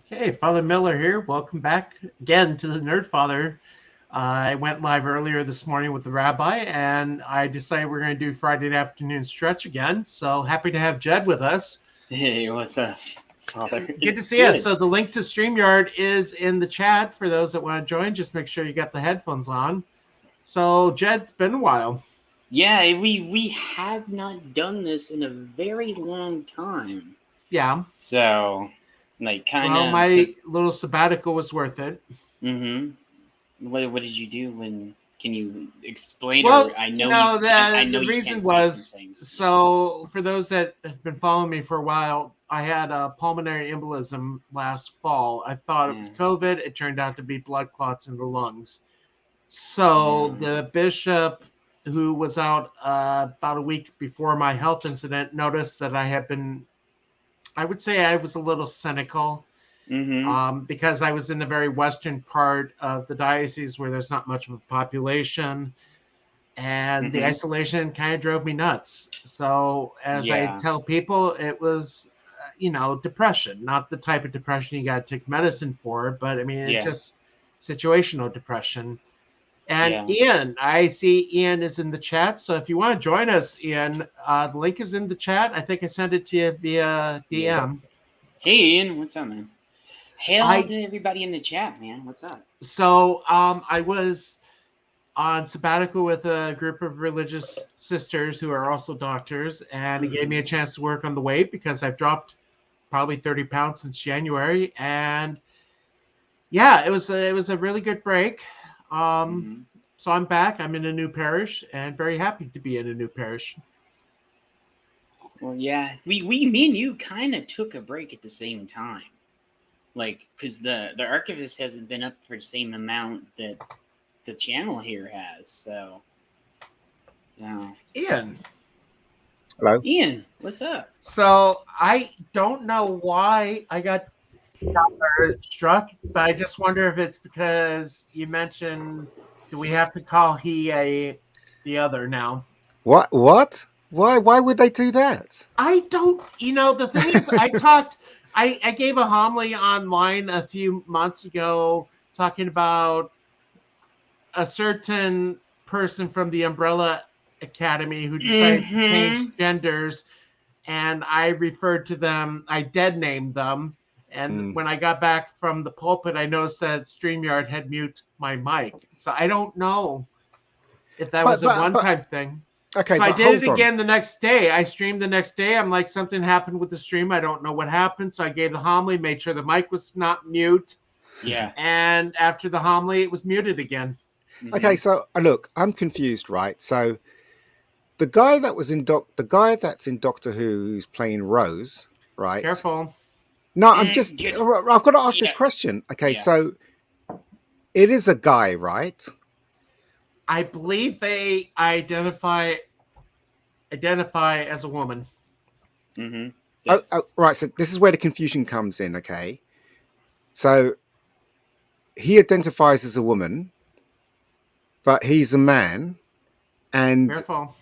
Hey, Father Miller here. Welcome back again to the Nerd Father. I went live earlier this morning with the rabbi, and I decided we're going to do Friday afternoon stretch again. So happy to have Jed with us. Hey, what's up, Father? Good to see you. So the link to StreamYard is in the chat for those that want to join. Just make sure you got the headphones on. So Jed, it's been a while. Yeah, we have not done this in a very long time. Yeah. So, like, kind of. Well, my little sabbatical was worth it. Mm-hmm. What did you do when? Can you explain? Well, I know. The reason was so. For those that have been following me for a while, I had a pulmonary embolism last fall. I thought it was COVID. It turned out to be blood clots in the lungs. So the bishop, who was out about a week before my health incident, noticed that I had been. I would say I was a little cynical. Because I was in the very western part of the diocese where there's not much of a population, and the isolation kind of drove me nuts. So as I tell people, it was, depression, not the type of depression you got to take medicine for, but I mean, it's just situational depression. And Ian, I see Ian is in the chat. So if you want to join us, Ian, the link is in the chat. I think I sent it to you via DM. Hey, Ian, what's up, man? Hail to everybody in the chat, man. What's up? So I was on sabbatical with a group of religious sisters who are also doctors, and it gave me a chance to work on the weight because I've dropped probably 30 pounds since January. And yeah, it was a really good break. So I'm back. I'm in a new parish and very happy to be in a new parish. Well, yeah, me and you kind of took a break at the same time. Like, because the archivist hasn't been up for the same amount that the channel here has, so. Ian. Hello. Ian, what's up? So I don't know why I got struck, but I just wonder if it's because you mentioned, do we have to call he the other now? What? Why would they do that? I don't. The thing is, I gave a homily online a few months ago talking about a certain person from the Umbrella Academy who decided to change genders, and I referred to them, I dead named them, and when I got back from the pulpit, I noticed that StreamYard had mute my mic. So I don't know if that was a one-time thing. Okay, So I but did it hold on. again the next day. I streamed the next day. I'm like, something happened with the stream. I don't know what happened. So I gave the homily, made sure the mic was not mute. Yeah. And after the homily, it was muted again. Okay, so look, I'm confused, right? So the guy that was in the guy that's in Doctor Who who's playing Rose, right? Careful. No, I'm just I've got to ask this question. Okay, Yeah. so it is a guy, right? I believe they identify as a woman. Oh, right. So this is where the confusion comes in. Okay, so he identifies as a woman, but he's a man, and Careful.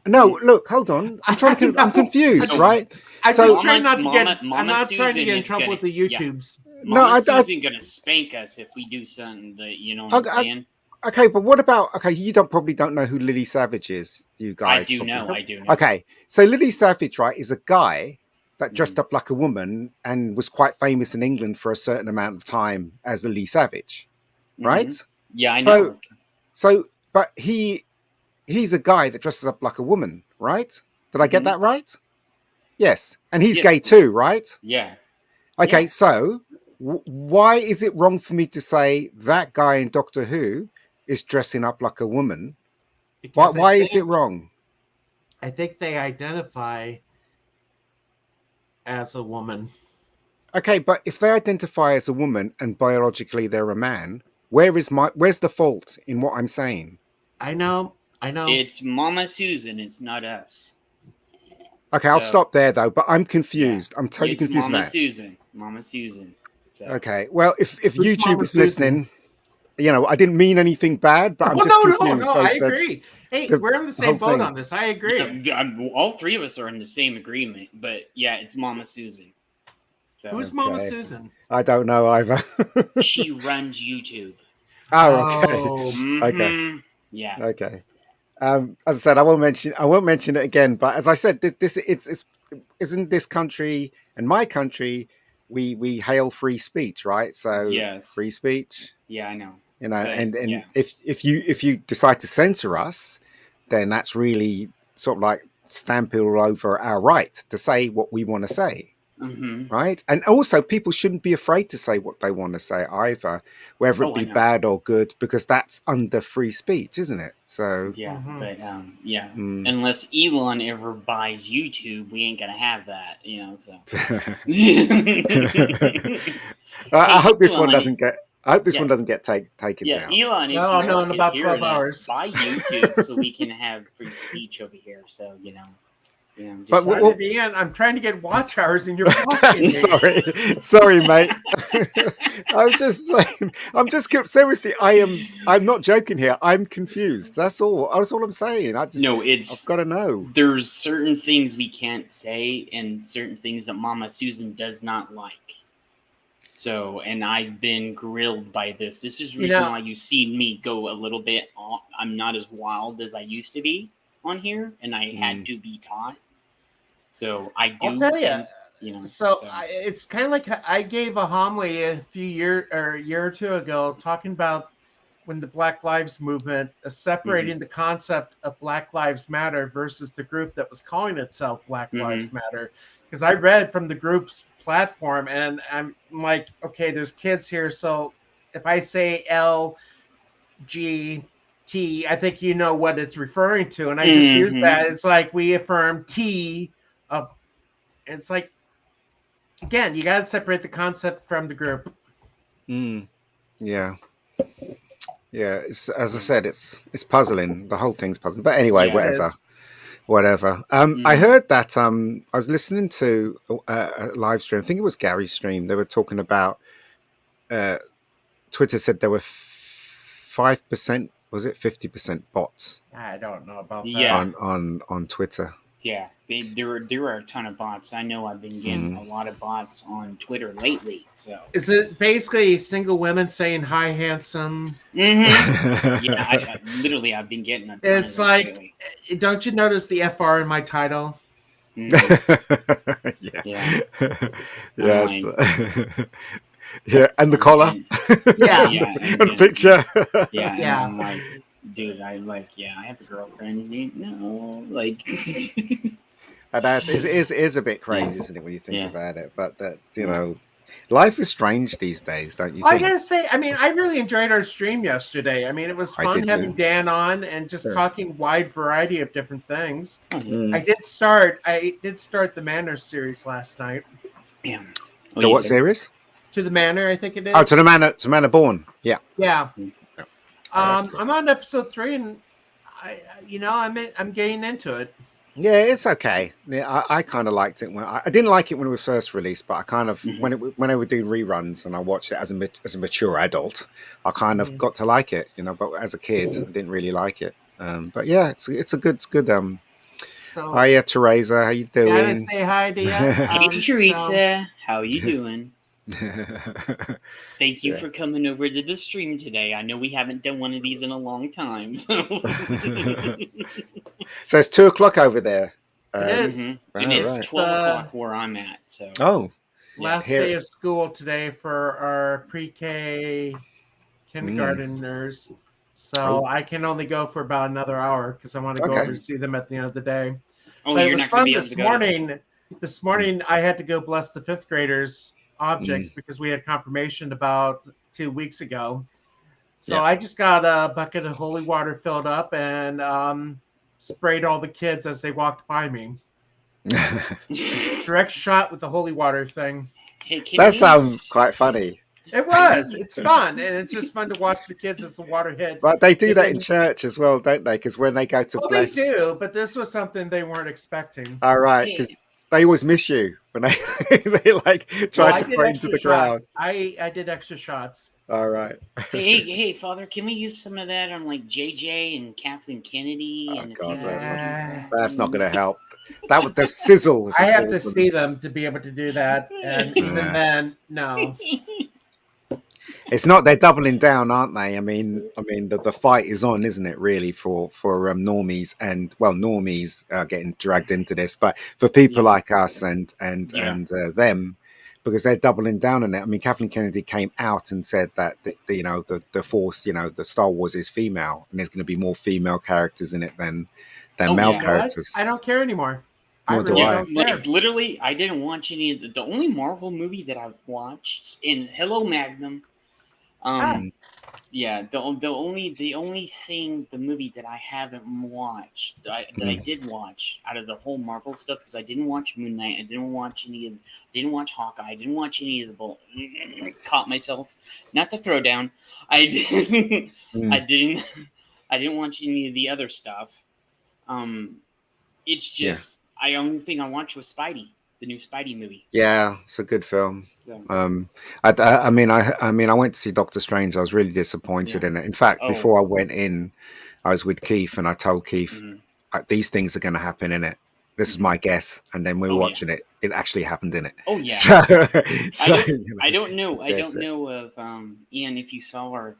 no, look, hold on. I'm confused, right? I'm So trying not to get. Mama I'm not trying to Susan get in is trouble gonna- with the YouTubes. Mama Susan gonna spank us if we do something that you know what I'm saying. Okay, but what about? Okay, you probably don't know who Lily Savage is, you guys. I do know. Okay, so Lily Savage, right, is a guy that dressed up like a woman and was quite famous in England for a certain amount of time as Lily Savage, right? Yeah, I know. So, but he's a guy that dresses up like a woman, right? Did I get that right? Yes, and he's gay too, right? Yeah. Okay, Yeah. so why is it wrong for me to say that guy in Doctor Who is dressing up like a woman? Why is it wrong? I think they identify as a woman. Okay, but if they identify as a woman and biologically they're a man, where's the fault in what I'm saying? I know. It's Mama Susan. It's not us. Okay, I'll stop there though. But I'm confused. Yeah. I'm totally confused. Mama Susan. So. Okay, well, if YouTube is listening, you know, I didn't mean anything bad, but I'm just confused. No, I agree. Hey, we're on the same boat on this. I agree. All three of us are in the same agreement, but yeah, it's Mama Susan. So. Who's Mama Susan? I don't know either. She runs YouTube. Oh, okay. Okay. Yeah. Okay. As I said, I won't mention it again. But as I said, this isn't this country and my country. We hail free speech, right? So yes. Free speech. Yeah, I know. You know, and if you decide to censor us, then that's really sort of like stamping all over our right to say what we want to say. Right. And also people shouldn't be afraid to say what they want to say either, whether it be bad or good, because that's under free speech, isn't it? So yeah, but unless Elon ever buys YouTube, we ain't gonna have that, you know. So I hope this one doesn't get this one doesn't get taken down. Elon, no, in about 12 hours. Buy YouTube so we can have free speech over here. So you know. Yeah, but I'm trying to get watch hours in your pocket. sorry, mate. I'm just saying. Seriously. I'm not joking here. I'm confused. That's all. That's all I'm saying. I've got to know. There's certain things we can't say, and certain things that Mama Susan does not like. So, and I've been grilled by this. This is the reason why you see me go a little bit. I'm not as wild as I used to be on here, and I had to be taught. So I do. I'll tell you. It's kind of like I gave a homily a year or two ago talking about when the Black Lives Movement separating the concept of Black Lives Matter versus the group that was calling itself Black Lives Matter. Because I read from the group's platform and I'm like, okay, there's kids here, so if I say LGBT, I think you know what it's referring to, and I just use that. It's like we affirm T of. It's like, again, you got to separate the concept from the group. Yeah. As I said, it's puzzling. The whole thing's puzzling. But anyway, whatever. I heard that. I was listening to a live stream. I think it was Gary's stream. They were talking about. Twitter said there were 5%. Was it 50% bots? I don't know about that. Yeah. On Twitter. Yeah, there are a ton of bots. I know I've been getting a lot of bots on Twitter lately. So is it basically single women saying "Hi, handsome"? Yeah, I've been getting a ton It's of like, lately. Don't you notice the FR in my title? Yeah. Yes. Yeah. And the collar. Yeah. And the picture. Yeah. And I'm like, dude, I have a girlfriend. No, like. And it is a bit crazy, isn't it, when you think about it? But that, you know, life is strange these days, don't you think? I gotta say, I mean, I really enjoyed our stream yesterday. I mean, it was fun having Dan on and just talking wide variety of different things. I did start the Manor series last night. Yeah. The what series? To the Manor, I think it is. Oh, to Manor Born. Yeah. Yeah. I'm on episode 3, and I'm getting into it. Yeah, it's okay. Yeah, I kind of liked it. I didn't like it when it was first released, but I kind of when I would do reruns and I watched it as a mature adult, I kind of got to like it. But as a kid, I didn't really like it. But yeah, it's good. So, hiya, Teresa, how you doing? Gotta say hi to you. Hey, Teresa, how you doing? Thank you for coming over to the stream today. I know we haven't done one of these in a long time. So it's 2:00 over there. It is. And it's 12:00 where I'm at. So last day of school today for our pre-K kindergarteners. So I can only go for about another hour because I want to go over to see them at the end of the day. Oh, but it was fun this morning. This morning I had to go bless the 5th graders' objects because we had confirmation about 2 weeks ago. So I just got a bucket of holy water filled up and sprayed all the kids as they walked by me. Direct shot with the holy water thing. Hey, that sounds quite funny. It was. It's fun, and it's just fun to watch the kids as the water hit. But they do that in church as well, don't they? Because when they go to bless, they do. But this was something they weren't expecting. All right, because they always miss you when they try to pray into the crowd. I did extra shots. All right. Hey, Father, can we use some of that on like JJ and Kathleen Kennedy? Oh, God, that's not going to help. That would the sizzle. I have to see them to be able to do that, and even then, no. It's not. They're doubling down, aren't they? I mean, the fight is on, isn't it? Really, for normies and normies getting dragged into this, but for people like us and them, because they're doubling down on it. I mean, Kathleen Kennedy came out and said that the Force, the Star Wars is female, and there's going to be more female characters in it than male characters. I don't care anymore. Like, literally, I didn't watch any of the only Marvel movie that I've watched in Hello Magnum. The movie that I haven't watched that I did watch out of the whole Marvel stuff, because I didn't watch Moon Knight, I didn't watch Hawkeye, I didn't watch any of the caught myself not the throwdown. I didn't watch any of the other stuff. It's just the only thing I watched was Spidey, the new Spidey movie. Yeah, it's a good film. Yeah. I went to see Doctor Strange. I was really disappointed in it. In fact, before I went in, I was with Keith, and I told Keith, these things are going to happen in it. This is my guess. And then we were watching it. It actually happened in it. Oh yeah. I don't know if Ian, if you saw our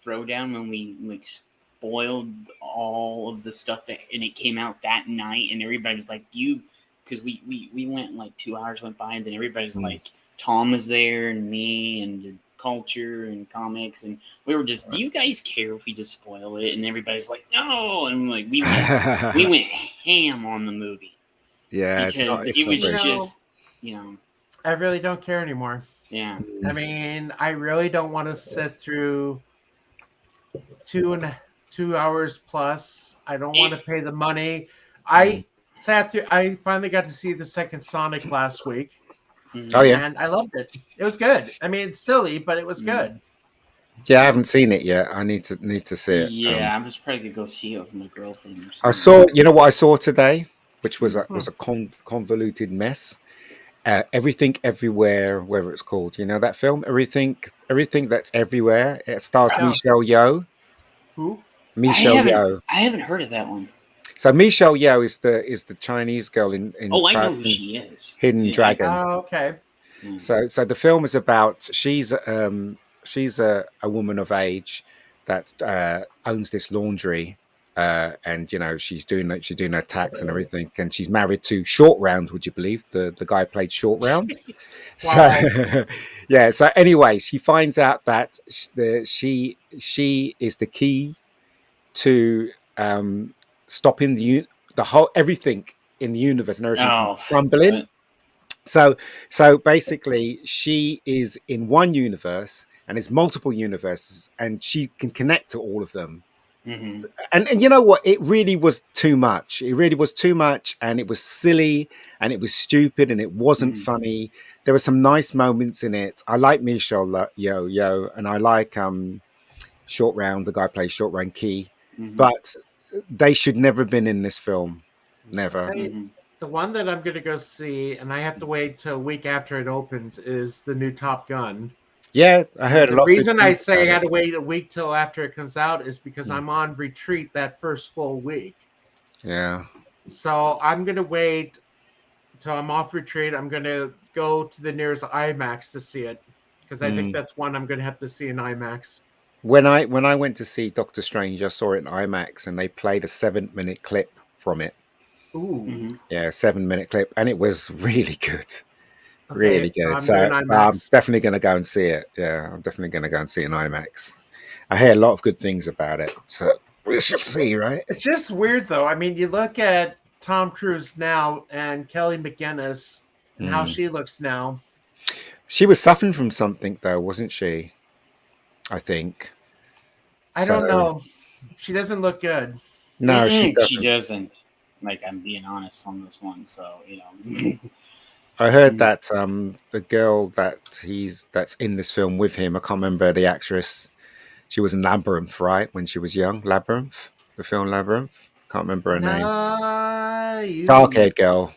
throwdown when we spoiled all of the stuff and it came out that night, and everybody was like, because we went like 2 hours went by, and then everybody's like, Tom was there and me and culture and comics, and we were just, do you guys care if we just spoil it? And everybody's like, no, and like we went ham on the movie. Yeah, because it was just I really don't care anymore. Yeah, I mean, I really don't want to sit through 2 hours plus. I don't want to pay the money. I finally got to see the second Sonic last week. Oh yeah, and I loved it. It was good. I mean, it's silly, but it was good. Yeah, I haven't seen it yet. I need to see it. Yeah, I'm just probably gonna go see it with my girlfriend. I saw. You know what I saw today, which was a convoluted mess. Everything, everywhere, whatever it's called. You know that film? Everything that's everywhere. It stars Michelle Yeoh. Who? Michelle Yeoh. I haven't heard of that one. So Michelle Yeoh is the Chinese girl in I know who she is. Hidden Dragon. Oh, okay. So the film is about she's a woman of age that owns this laundry, and she's doing her tax and everything, and she's married to Short Round. Would you believe the guy played Short Round? So yeah. So anyway, she finds out that she is the key to stopping the whole everything in the universe and everything from crumbling. So basically, she is in one universe, and it's multiple universes, and she can connect to all of them. Mm-hmm. And you know what? It really was too much. It really was too much, and it was silly, and it was stupid, and it wasn't funny. There were some nice moments in it. I like Michelle Yeoh, and I like Short Round, the guy who plays Short Round Key, but they should never have been in this film. Never. The one that I'm going to go see, and I have to wait till a week after it opens, is the new Top Gun. Yeah, I heard a lot. The reason I say I had to wait a week till after it comes out is because I'm on retreat that first full week. Yeah. So I'm going to wait till I'm off retreat. I'm going to go to the nearest IMAX to see it, because I think that's one I'm going to have to see in IMAX. When I went to see Doctor Strange, I saw it in IMAX, and they played a 7-minute clip from it. Ooh. Yeah, 7-minute clip, and it was really good. Really good. So I'm definitely going to go and see it. Yeah, I'm definitely going to go and see it in IMAX. I hear a lot of good things about it, so we shall see, right? It's just weird, though. I mean, you look at Tom Cruise now and Kelly McGinnis and how she looks now. She was suffering from something, though, wasn't she? I think. I don't know. She doesn't look good. No, she doesn't. Like, I'm being honest on this one, so you know. I heard that the girl that's in this film with him, I can't remember the actress. She was in Labyrinth, right? When she was young, Labyrinth, the film Labyrinth. Can't remember her name. Dark-haired girl.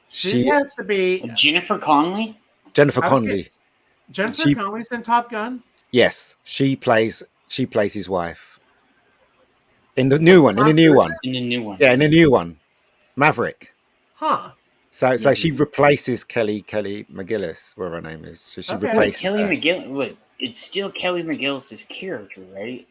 She has to be Jennifer Connelly. Jennifer Connelly. Jennifer Connelly's in Top Gun. Yes, she plays his wife. In the new one. In the new one. Yeah, in the new one. Maverick. Huh. So she replaces Kelly McGillis, whatever her name is. So she replaces Kelly McGillis. Wait, it's still Kelly McGillis' character, right?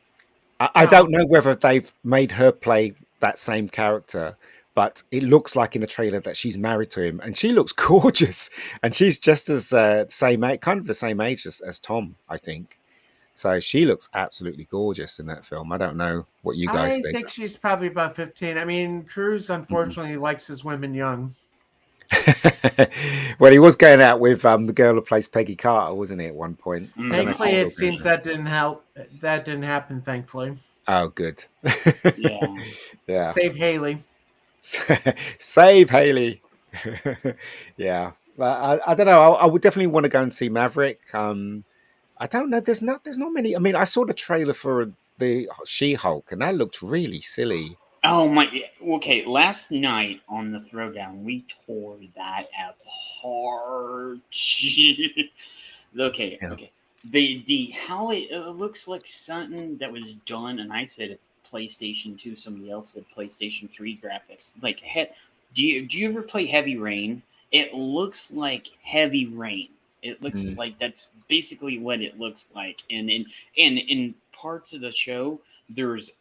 I don't know whether they've made her play that same character, but it looks like in the trailer that she's married to him, and she looks gorgeous, and she's just as kind of the same age as Tom, I think. So she looks absolutely gorgeous in that film. I don't know what you guys think. I think she's probably about 15. I mean, Cruise unfortunately likes his women young. Well, he was going out with the girl who plays Peggy Carter, wasn't he, at one point? Thankfully, it seems that didn't help. That didn't happen, thankfully. Oh, good. Yeah. Save Haley. Save Haley. Yeah. I don't know. I would definitely want to go and see Maverick. I don't know. There's not many. I mean, I saw the trailer for the She-Hulk, and that looked really silly. Oh my! Okay, last night on the Throwdown, we tore that apart. Okay. The how it looks like something that was done, and I said PlayStation 2. Somebody else said PlayStation 3 graphics. Like, do you ever play Heavy Rain? It looks like Heavy Rain. It looks like that's basically what it looks like. And in parts of the show, there's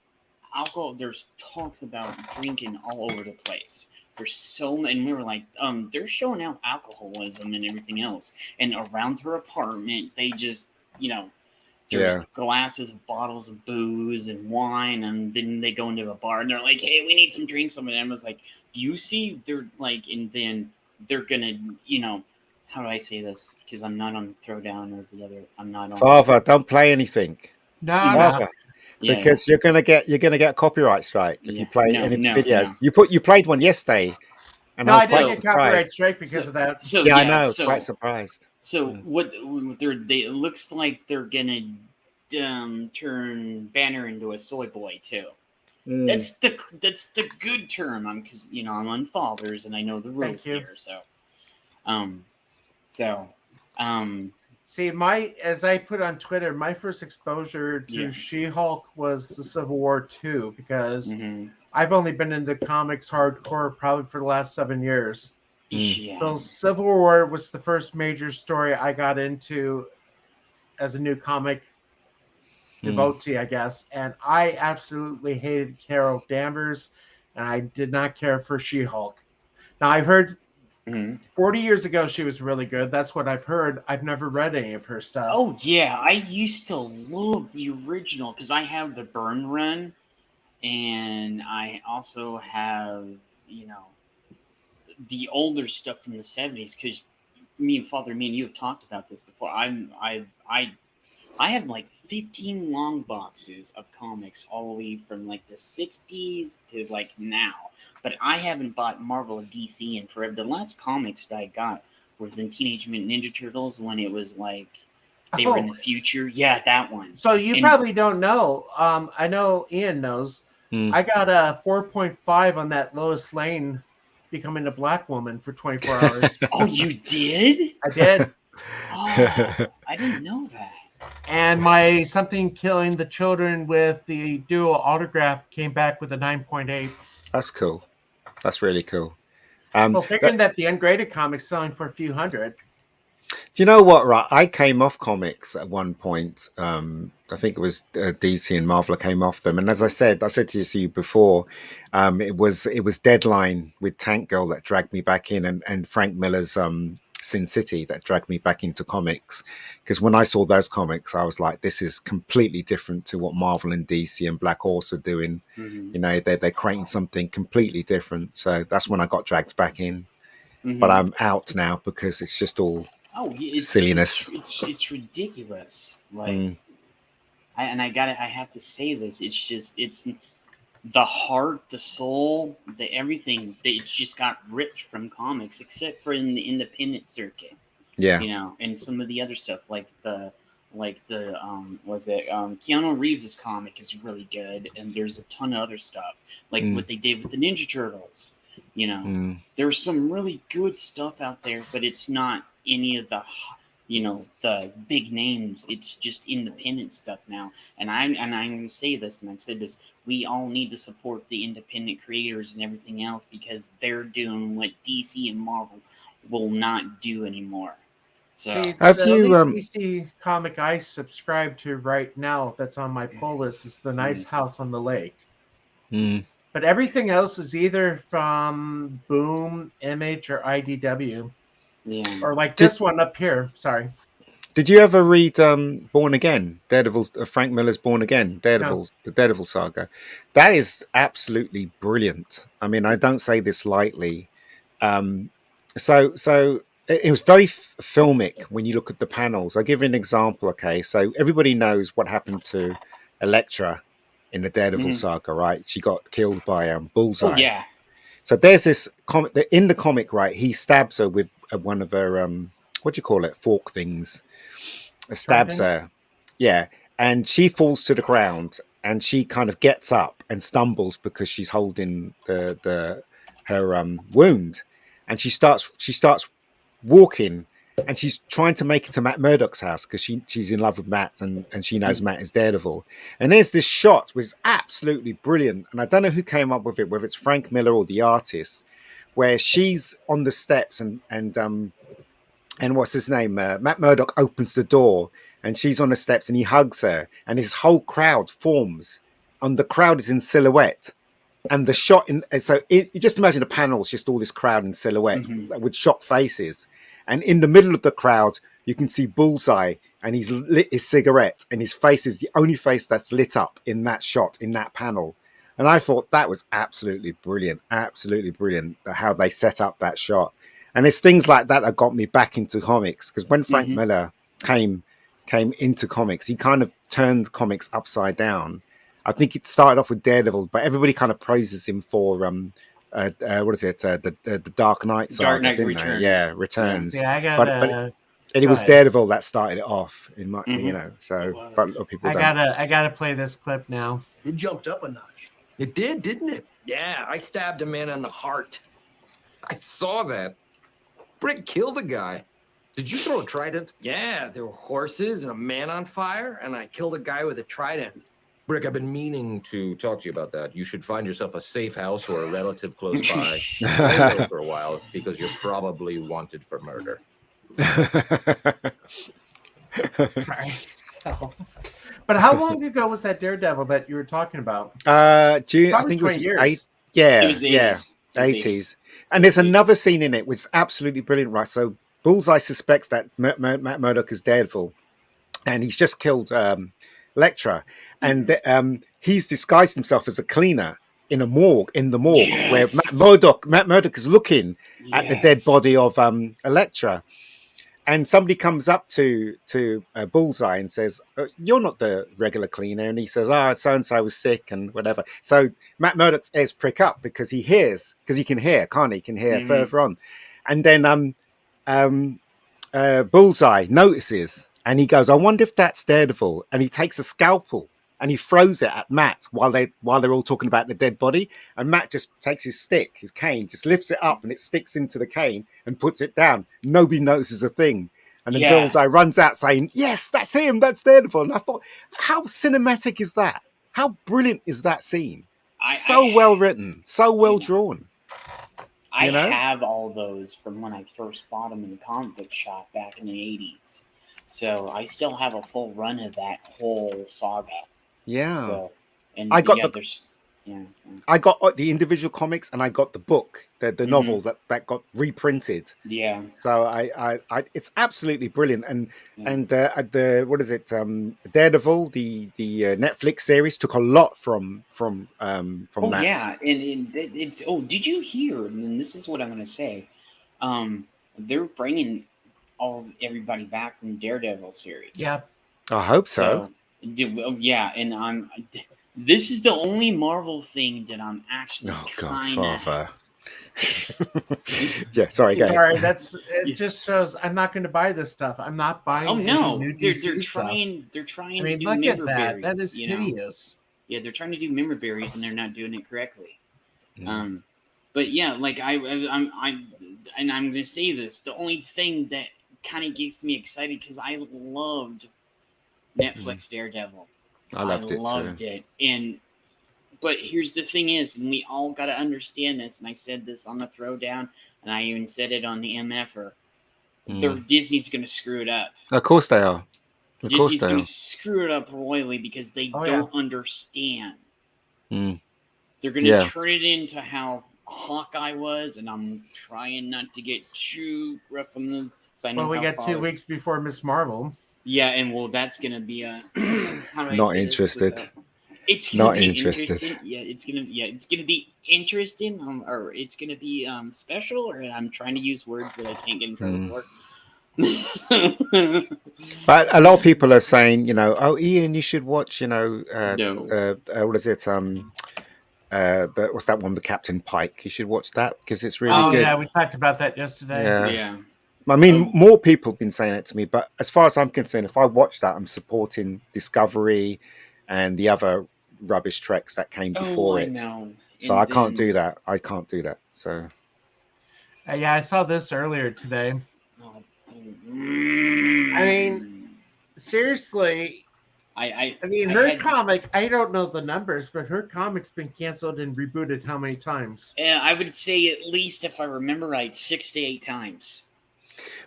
alcohol. There's talks about drinking all over the place. There's so many. And we were like, they're showing out alcoholism and everything else. And around her apartment, they just, there's glasses of bottles of booze and wine. And then they go into a bar and they're like, hey, we need some drinks. And I was like, do you see? They're like, and then they're gonna, how do I say this? Because I'm not on Throwdown or the other. I'm not on. Father, don't play anything. No. Because you're gonna get a copyright strike if you play any videos. No. You played one yesterday, and I didn't get copyright strike because of that. I know. Quite surprised. So what? It looks like they're gonna turn Banner into a soy boy too. That's the good term. Because I'm on Fathers and I know the rules here. So, See, as I put on Twitter, my first exposure to She-Hulk was the Civil War 2, because I've only been into comics hardcore probably for the last 7 years. Yeah. So Civil War was the first major story I got into as a new comic devotee, I guess. And I absolutely hated Carol Danvers, and I did not care for She-Hulk. Now, I've heard 40 years ago she was really good. That's what I've heard. I've never read any of her stuff. Oh, yeah. I used to love the original because I have the Byrne run. and I also have, you know, the older stuff from the 70s, because me and you have talked about this before. I have like 15 long boxes of comics all the way from like the 60s to like now. But I haven't bought Marvel or DC in forever. The last comics that I got was in Teenage Mutant Ninja Turtles, when it was like they were in the future. Yeah, that one. So you probably don't know. I know Ian knows. I got a 4.5 on that Lois Lane becoming a black woman for 24 hours. Oh, you did? I did. Oh, I didn't know that. And my Something Killing the Children with the dual autograph came back with a 9.8. That's cool. That's really cool. Well, figuring that the ungraded comic's selling for a few hundred. Do you know what? Right, I came off comics at one point. I think it was DC and Marvel. I came off them, and as I said to you before, it was Deadline with Tank Girl that dragged me back in, and Frank Miller's Sin City that dragged me back into comics. Because when I saw those comics, I was like, this is completely different to what Marvel and DC and Black Horse are doing. Mm-hmm. You know, they're creating something completely different. So that's when I got dragged back in. Mm-hmm. But I'm out now because it's just all silliness. It's ridiculous. Like, I have to say this. It's the heart, the soul, the everything. It's just got ripped from comics, except for in the independent circuit. Yeah, you know, and some of the other stuff, like the Keanu Reeves' comic is really good, and there's a ton of other stuff, like what they did with the Ninja Turtles. You know, there's some really good stuff out there, but it's not any of the, you know, the big names. It's just independent stuff now. And I'm going to say this, and I've said this, we all need to support the independent creators and everything else, because they're doing what DC and Marvel will not do anymore. So have you DC comic I subscribe to right now that's on my pull list is The Nice House on the Lake. But everything else is either from Boom, Image, or IDW. Yeah. Or like this one up here. Sorry. Did you ever read Born Again? Daredevil's Frank Miller's Born Again, the Daredevil saga. That is absolutely brilliant. I mean, I don't say this lightly. So it was very filmic when you look at the panels. I'll give you an example. Okay, so everybody knows what happened to Elektra in the Daredevil saga, right? She got killed by Bullseye. Oh, yeah. So there's this comic in the comic, right? He stabs her with one of her what do you call it? Fork things. Stabs her, yeah, and she falls to the ground, and she kind of gets up and stumbles because she's holding her wound, and she starts walking. And she's trying to make it to Matt Murdock's house because she's in love with Matt and she knows Matt is Daredevil. And there's this shot which is absolutely brilliant. And I don't know who came up with it, whether it's Frank Miller or the artist, where she's on the steps and what's his name? Matt Murdock opens the door and she's on the steps and he hugs her and his whole crowd forms. And the crowd is in silhouette. And the shot you just imagine a panel, it's just all this crowd in silhouette with shocked faces. And in the middle of the crowd, you can see Bullseye, and he's lit his cigarette, and his face is the only face that's lit up in that shot, in that panel. And I thought that was absolutely brilliant how they set up that shot. And it's things like that that got me back into comics, because when Frank Miller came into comics, he kind of turned comics upside down. I think it started off with Daredevil, but everybody kind of praises him for what is it? The Dark Knight saga, Dark Knight Returns. Yeah, Returns. Yeah, I got. But it was Daredevil that started it off, in my, you know. So, but a lot of people. I gotta play this clip now. It jumped up a notch. It did, didn't it? Yeah, I stabbed a man in the heart. I saw that. Brick killed a guy. Did you throw a trident? Yeah, there were horses and a man on fire, and I killed a guy with a trident. Brick, I've been meaning to talk to you about that. You should find yourself a safe house or a relative close by for a while, because you're probably wanted for murder. Sorry. But how long ago was that Daredevil that you were talking about? I think it was years. It was 80s. 80s. And there's another scene in it which is absolutely brilliant, right? So Bullseye suspects that Matt Murdock is Daredevil, and he's just killed Elektra, and he's disguised himself as a cleaner in the morgue, where Matt Murdock is looking at the dead body of Elektra. And somebody comes up to Bullseye and says, "You're not the regular cleaner." And he says, so and so was sick and whatever. So Matt Murdock's ears prick up because he can hear, can't he? He can hear further on. And then Bullseye notices and he goes, "I wonder if that's Daredevil." And he takes a scalpel and he throws it at Matt while they're all talking about the dead body. And Matt just takes his cane, just lifts it up and it sticks into the cane and puts it down. Nobody notices a thing. And then Bullseye runs out saying, "Yes, that's him. That's Daredevil." And I thought, how cinematic is that? How brilliant is that scene? So well written, so well drawn. I have all those from when I first bought them in the comic book shop back in the 80s. So I still have a full run of that whole saga. Yeah. So, and I got I got the individual comics and I got the book, the novel that got reprinted. Yeah. So I it's absolutely brilliant. And what is it? Daredevil, the Netflix series took a lot from that. Yeah, and it's did you hear? And this is what I'm going to say. They're bringing everybody back from Daredevil series. Yeah. I hope so. Yeah, and this is the only Marvel thing that I'm actually Father. Yeah, sorry, go ahead. Sorry, it just shows I'm not going to buy this stuff. I'm not buying. Oh no, new they're DC trying. They're trying to do look member at that. berries. That is hideous. Yeah, they're trying to do member berries and they're not doing it correctly. But yeah, like I'm going to say this. The only thing that kind of gets me excited because I loved Netflix Daredevil. I loved it. But here's the thing is, and we all got to understand this, and I said this on the Throwdown, and I even said it on the MFer. Disney's going to screw it up. Of course they are. Disney's going to screw it up royally because they don't understand. They're going to turn it into how Hawkeye was, and I'm trying not to get too rough on them. We got 2 weeks before Miss Marvel. Yeah, and that's going to be a... Not interested. It's not interested. Yeah, it's gonna be interesting, or it's gonna be special. Or I'm trying to use words that I can't get in trouble for. But a lot of people are saying, Ian, you should watch, what is it? What's that one with Captain Pike? You should watch that because it's really good. Yeah, we talked about that yesterday. Yeah. I mean, more people have been saying it to me, but as far as I'm concerned, if I watch that, I'm supporting Discovery and the other rubbish treks that came before it. So I can't do that. So yeah, I saw this earlier today. I mean, seriously. Her comic, I don't know the numbers, but her comic's been canceled and rebooted how many times? I would say at least, if I remember right, 6 to 8 times.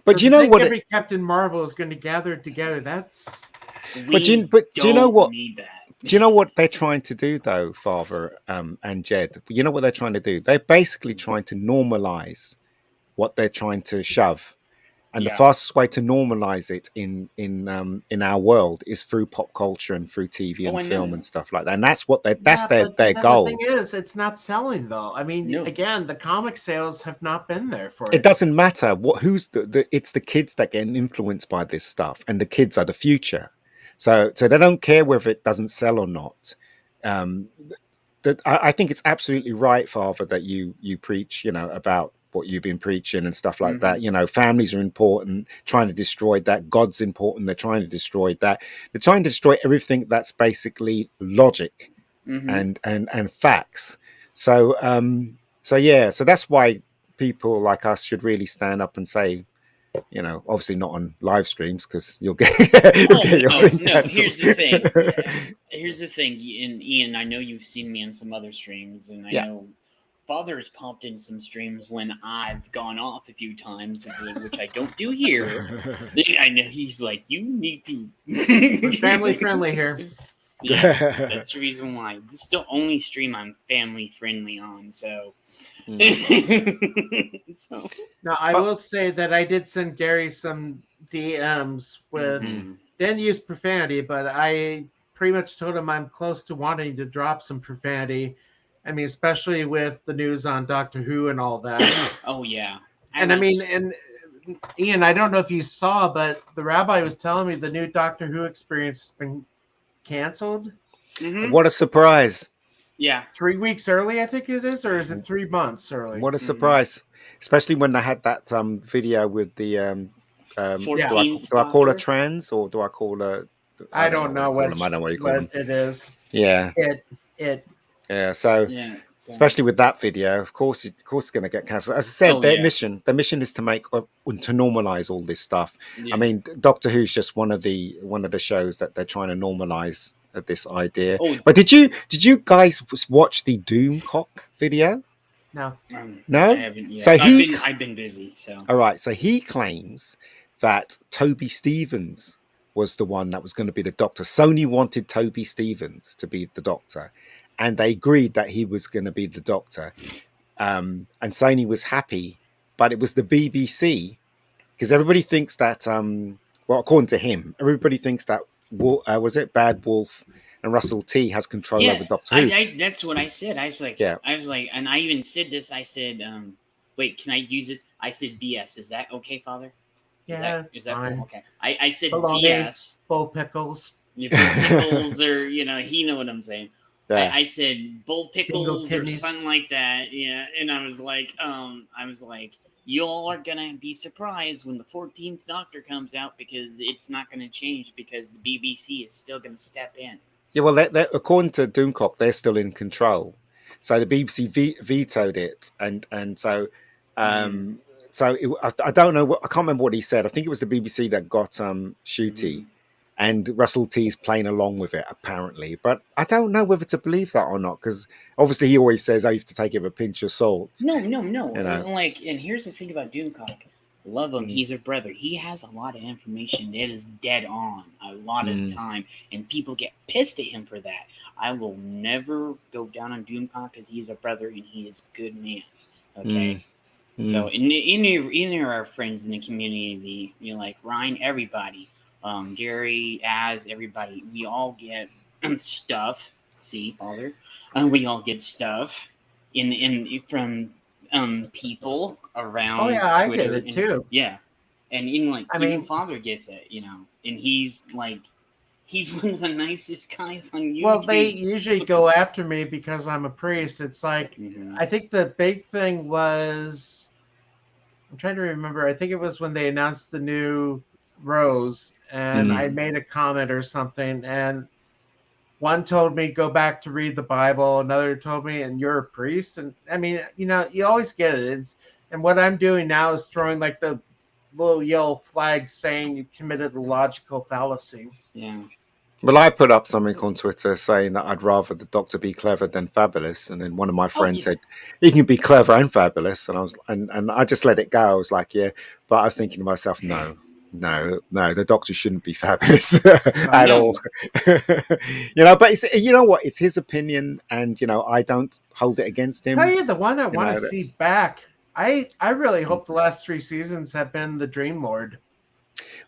But you know what? Every Captain Marvel is going to gather together. That's. Do you know what? Do you know what they're trying to do, though, Father and Jed? You know what they're trying to do? They're basically trying to normalize what they're trying to shove, and the fastest way to normalize it in our world is through pop culture and through TV and film and stuff like that. And that's what their goal. The thing is, it's not selling though. I mean, again, the comic sales have not been there for it. It doesn't matter who's it's the kids that get influenced by this stuff, and the kids are the future. So they don't care whether it doesn't sell or not. I think it's absolutely right, Father, that you preach, about what you've been preaching and stuff like that. Families are important. Trying to destroy that. God's important. They're trying to destroy that. They're trying to destroy everything that's basically logic and facts. So so that's why people like us should really stand up and say, obviously not on live streams because you'll get your thing canceled. Here's the thing, and Ian, I know you've seen me in some other streams, and I know Father's popped in some streams when I've gone off a few times, which I don't do here. I know he's like, you need to. We're family friendly here. Yes, that's the reason why. This is the only stream I'm family friendly on, so. Now I will say that I did send Gary some DMs with didn't use profanity, but I pretty much told him I'm close to wanting to drop some profanity. I mean, especially with the news on Doctor Who and all that. Oh yeah. And Ian, I don't know if you saw, but the rabbi was telling me the new Doctor Who experience has been canceled. Mm-hmm. What a surprise! Yeah, 3 weeks early, I think it is, or is it 3 months early? What a surprise! Especially when they had that video with the 14th. Do I call her trans or do I call her? I don't know what you call them. it is. Yeah. It. So. Especially with that video, of course, it's going to get cancelled. As I said, their mission is to normalize all this stuff. Yeah. I mean, Doctor Who's just one of the shows that they're trying to normalize this idea. Oh. But did you guys watch the Doomcock video? No. No. I haven't yet. So I've been busy. So all right. So he claims that Toby Stephens was the one that was going to be the Doctor. Sony wanted Toby Stephens to be the Doctor. And they agreed that he was going to be the Doctor. And Sony was happy, but it was the BBC, because everybody thinks that, according to him, everybody thinks that, was it Bad Wolf and Russell T has control over Doctor Who. That's what I said. I was like, and I even said this. I said, wait, can I use this? I said BS. Is that okay, Father? Is that cool? Okay. I said BS. Bull pickles. Pickles, or he know what I'm saying. I said bull pickles or something like that. Yeah. And I was like, y'all are gonna be surprised when the 14th Doctor comes out, because it's not gonna change, because the BBC is still gonna step in. Yeah, well, according to Doomcock, they're still in control. So the BBC vetoed it, and so I don't know. I can't remember what he said. I think it was the BBC that got Ncuti. And Russell T is playing along with it, apparently. But I don't know whether to believe that or not, because obviously he always says, you have to take it with a pinch of salt. No. And here's the thing about Doomcock. Love him. He's a brother. He has a lot of information that is dead on a lot of the time. And people get pissed at him for that. I will never go down on Doomcock, because he's a brother and he is a good man. Okay? So in our friends in the community, like Ryan, everybody, Gary, Az, everybody, we all get stuff. See, Father, we all get stuff from people around. Oh yeah, Twitter, I get it too. Yeah, and even Father gets it, and he's one of the nicest guys on YouTube. Well, they usually go after me because I'm a priest. It's like I think the big thing was, I'm trying to remember. I think it was when they announced the new Rose. And I made a comment or something, and one told me go back to read the Bible. Another told me, and you're a priest. And I mean, you always get it. And what I'm doing now is throwing like the little yellow flag saying you committed a logical fallacy. Yeah. Well, I put up something on Twitter saying that I'd rather the Doctor be clever than fabulous, and then one of my friends said he can be clever and fabulous, and I was and I just let it go. I was like, yeah, but I was thinking to myself, no, the Doctor shouldn't be fabulous at all. But it's, what? It's his opinion, and I don't hold it against him. Tell you the one I want to see back. I really hope the last 3 seasons have been the Dream Lord.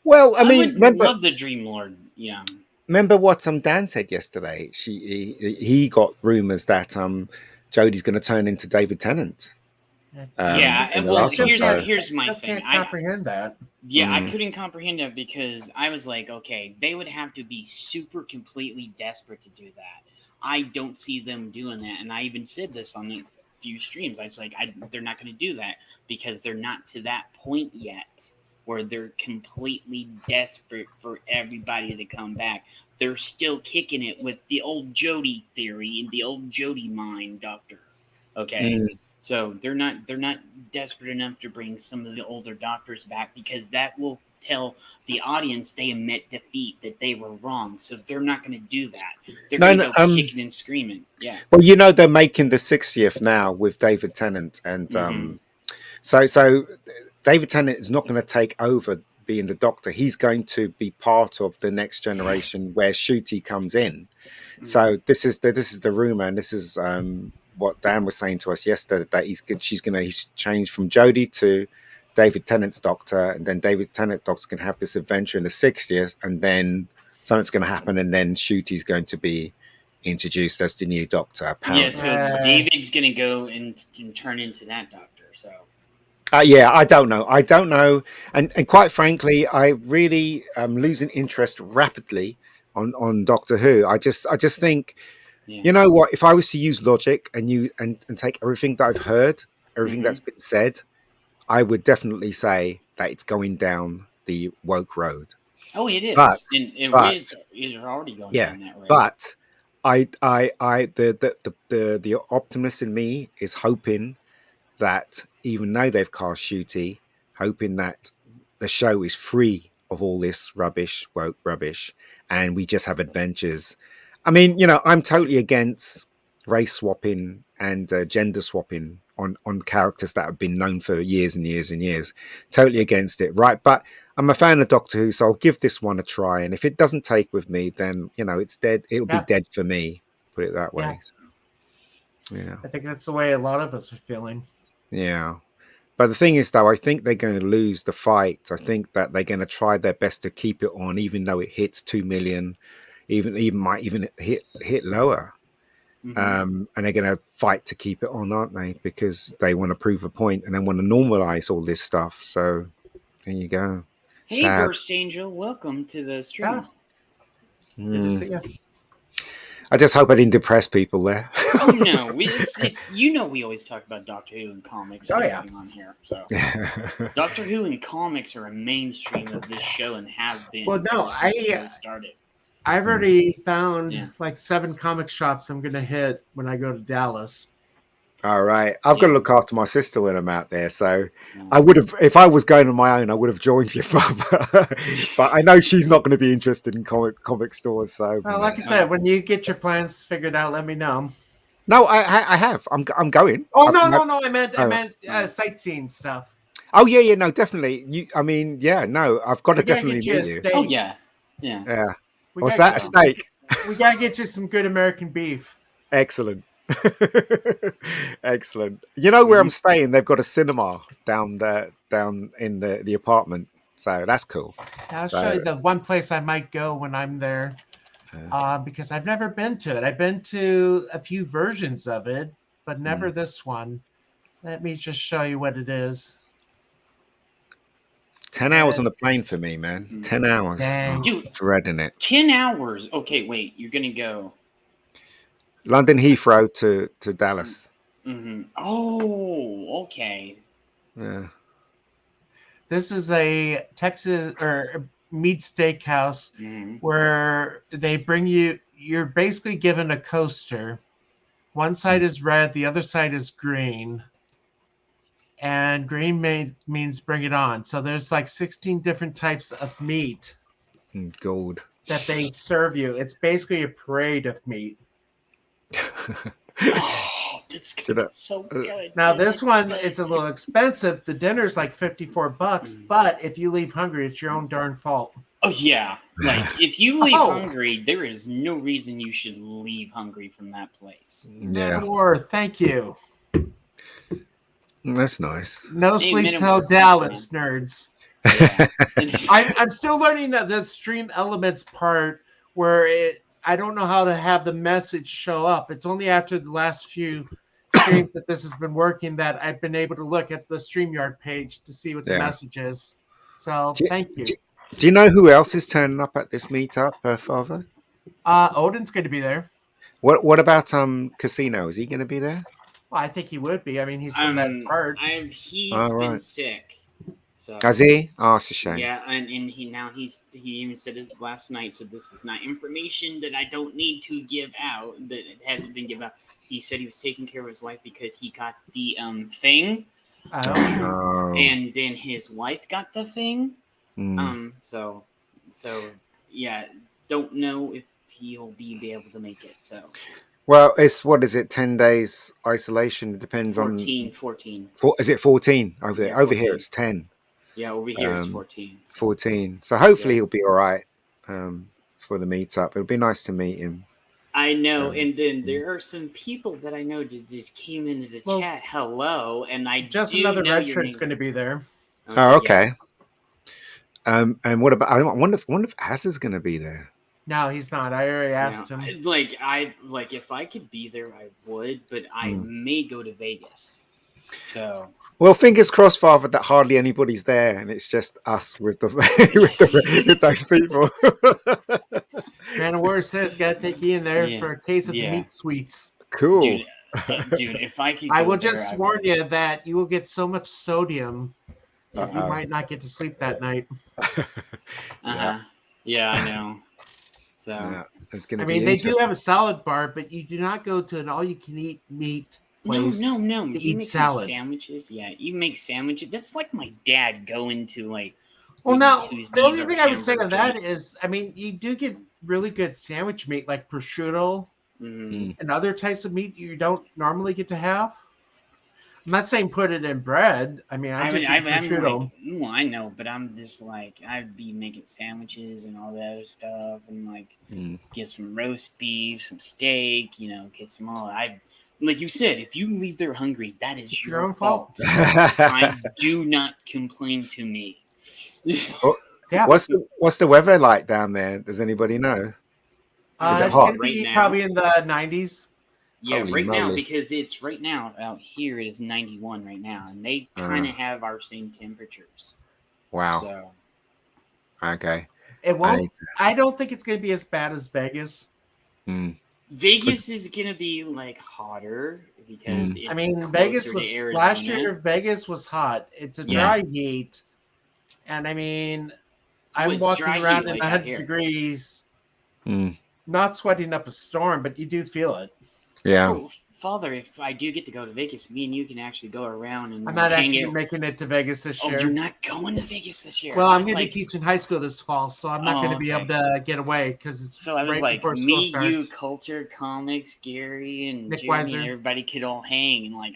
Well, I mean, love the Dream Lord. Yeah. Remember what Dan said yesterday? He got rumors that Jodie's going to turn into David Tennant. Here's my thing. I can't comprehend that. Yeah, I couldn't comprehend that, because I was like, okay, they would have to be super completely desperate to do that. I don't see them doing that, and I even said this on a few streams. I was like, they're not going to do that, because they're not to that point yet where they're completely desperate for everybody to come back. They're still kicking it with the old Jodie theory and the old Jodie mind Doctor. Okay. So they're not desperate enough to bring some of the older Doctors back, because that will tell the audience they admit defeat, that they were wrong. So they're not going to do that. They're going to go kicking and screaming. Yeah. Well, they're making the 60th now with David Tennant, and so David Tennant is not going to take over being the Doctor. He's going to be part of the next generation where Ncuti comes in. So this is the rumor, and this is what Dan was saying to us yesterday, that he's changed from Jodie to David Tennant's Doctor, and then David Tennant's Doctor can have this adventure in the 60th, and then something's going to happen, and then Ncuti's going to be introduced as the new Doctor. Apparently. Yeah, so David's going to go and turn into that Doctor. So. Yeah, I don't know, and quite frankly, I really am losing interest rapidly on Doctor Who. I just think, you know what? If I was to use logic and take everything that I've heard, everything that's been said, I would definitely say that it's going down the woke road. Oh, it is. But it's already going down that road. But the optimist in me is hoping that even though they've cast Ncuti, hoping that the show is free of all this woke rubbish, and we just have adventures. I mean, you know, I'm totally against race swapping and gender swapping on characters that have been known for years and years and years. Totally against it, right? But I'm a fan of Doctor Who, so I'll give this one a try. And if it doesn't take with me, then, you know, it's dead. It'll be dead for me, put it that way. Yeah. I think that's the way a lot of us are feeling. Yeah. But the thing is, though, I think they're going to lose the fight. I think that they're going to try their best to keep it on, even though it hits 2 million, even might even hit lower. And they're going to fight to keep it on, aren't they? Because they want to prove a point and they want to normalize all this stuff. So there you go. Hey, Sad. Burst Angel, welcome to the stream. I just hope I didn't depress people there. Oh no, it's you know we always talk about Doctor Who and comics on here. So Doctor Who and comics are a mainstream of this show and have been. Well, no, since the show started. I've already found like 7 comic shops I'm gonna hit when I go to Dallas. All right, I've got to look after my sister when I'm out there. So I would have, if I was going on my own, I would have joined you, but I know she's not going to be interested in comic stores. So, well, like I said, when you get your plans figured out, let me know. No, I have. I'm going. Oh no! I meant sightseeing stuff. Oh yeah, no, definitely. I've got to definitely meet you. Oh yeah. What's that? A steak? We gotta get you some good American beef. Excellent. Excellent. You know where I'm staying? They've got a cinema down in the apartment, so that's cool. I'll show you the one place I might go when I'm there, because I've never been to it. I've been to a few versions of it, but never this one. Let me just show you what it is. 10 hours on a plane for me, man. 10 hours. Dude, dreading it. 10 hours. Okay, wait. You're gonna go London Heathrow to Dallas. Oh, okay. Yeah. This is a Texas or meat steakhouse where they bring you're basically given a coaster. One side is red, the other side is green. And green means bring it on. So there's like 16 different types of meat. Gold. That they serve you. It's basically a parade of meat. Oh, that's so good. Now this one is a little expensive. The dinner's like $54, but if you leave hungry, it's your own darn fault. Oh yeah, like if you leave hungry, there is no reason you should leave hungry from that place. Yeah. Or thank you. That's nice. No sleep till Dallas, nerds. Yeah. I'm still learning the stream elements part where I don't know how to have the message show up. It's only after the last few streams that this has been working that I've been able to look at the StreamYard page to see what the message is. So thank you. Do you know who else is turning up at this meetup, Father? Odin's going to be there. What about Casino? Is he going to be there? Well, I think he would be. I mean, he's from that part. He's been sick. So, has he? Oh, it's a shame. Yeah, and he even said his last night, so this is not information that I don't need to give out, that it hasn't been given out. He said he was taking care of his wife because he got the thing. And then his wife got the thing. So yeah, don't know if he'll be able to make it. So well, it's what is it? 10 days isolation. It depends 14. Is it 14 over there? Yeah, over 14. here it's 10. Yeah, over here it's 14. 14. So hopefully he'll be all right for the meetup. It'll be nice to meet him. I know, and then there are some people that I know that just came into the chat. Hello, and I just another red shirt's going to be there. Okay. And what about? I wonder if Az is going to be there. No, he's not. I already asked him. Like if I could be there, I would, but I may go to Vegas. So well, fingers crossed, Father, that hardly anybody's there, and it's just us with the with those people. Man of War says gotta take you in there for a case of the meat sweets. Cool, dude. If I could, I will just warn you that you will get so much sodium that you Uh-oh. might not get to sleep that night. Yeah, I know. So it's gonna I be mean, they do interesting. have a salad bar, but you do not go to an all-you-can-eat meat place. no. To You eat make salad. some sandwiches. Yeah, you make sandwiches. That's like my dad going to like. Well, maybe now Tuesdays the only or thing I would say to hamburger that joint. is, I mean, you do get really good sandwich meat like prosciutto and other types of meat you don't normally get to have. I'm not saying put it in bread. I mean, I just eat prosciutto. like, well, I know, but I'm just like, I'd be making sandwiches and all that other stuff, and like get some roast beef, some steak, get some all. Like you said, if you leave there hungry, that is your own fault. I do not complain to me. Yeah. What's the weather like down there? Does anybody know? Is it It's hot? gonna be Right now? probably in the 90s. Yeah, Holy right now, moly. because it's right now out here it is 91 right now, and they kind of have our same temperatures. Wow. So Okay. It won't. I don't think it's gonna be as bad as Vegas. Vegas is gonna be like hotter because it's I mean, closer Vegas to was Arizona. last year. Vegas was hot. It's a dry heat, and I mean, I'm it's walking dry around heat in like out 100 here. degrees, not sweating up a storm, but you do feel it. Yeah. Oh, Father, if I do get to go to Vegas, me and you can actually go around and I'm not hang actually out. making it to Vegas this Oh, year. you're not going to Vegas this year? Well, I'm It's going to like, be teaching high school this fall, so I'm not going to be able to get away because it's so I was right like, before school me, starts. you, Culture, Comics, Gary, and Nick Jeremy, Weiser. and everybody could all hang and like,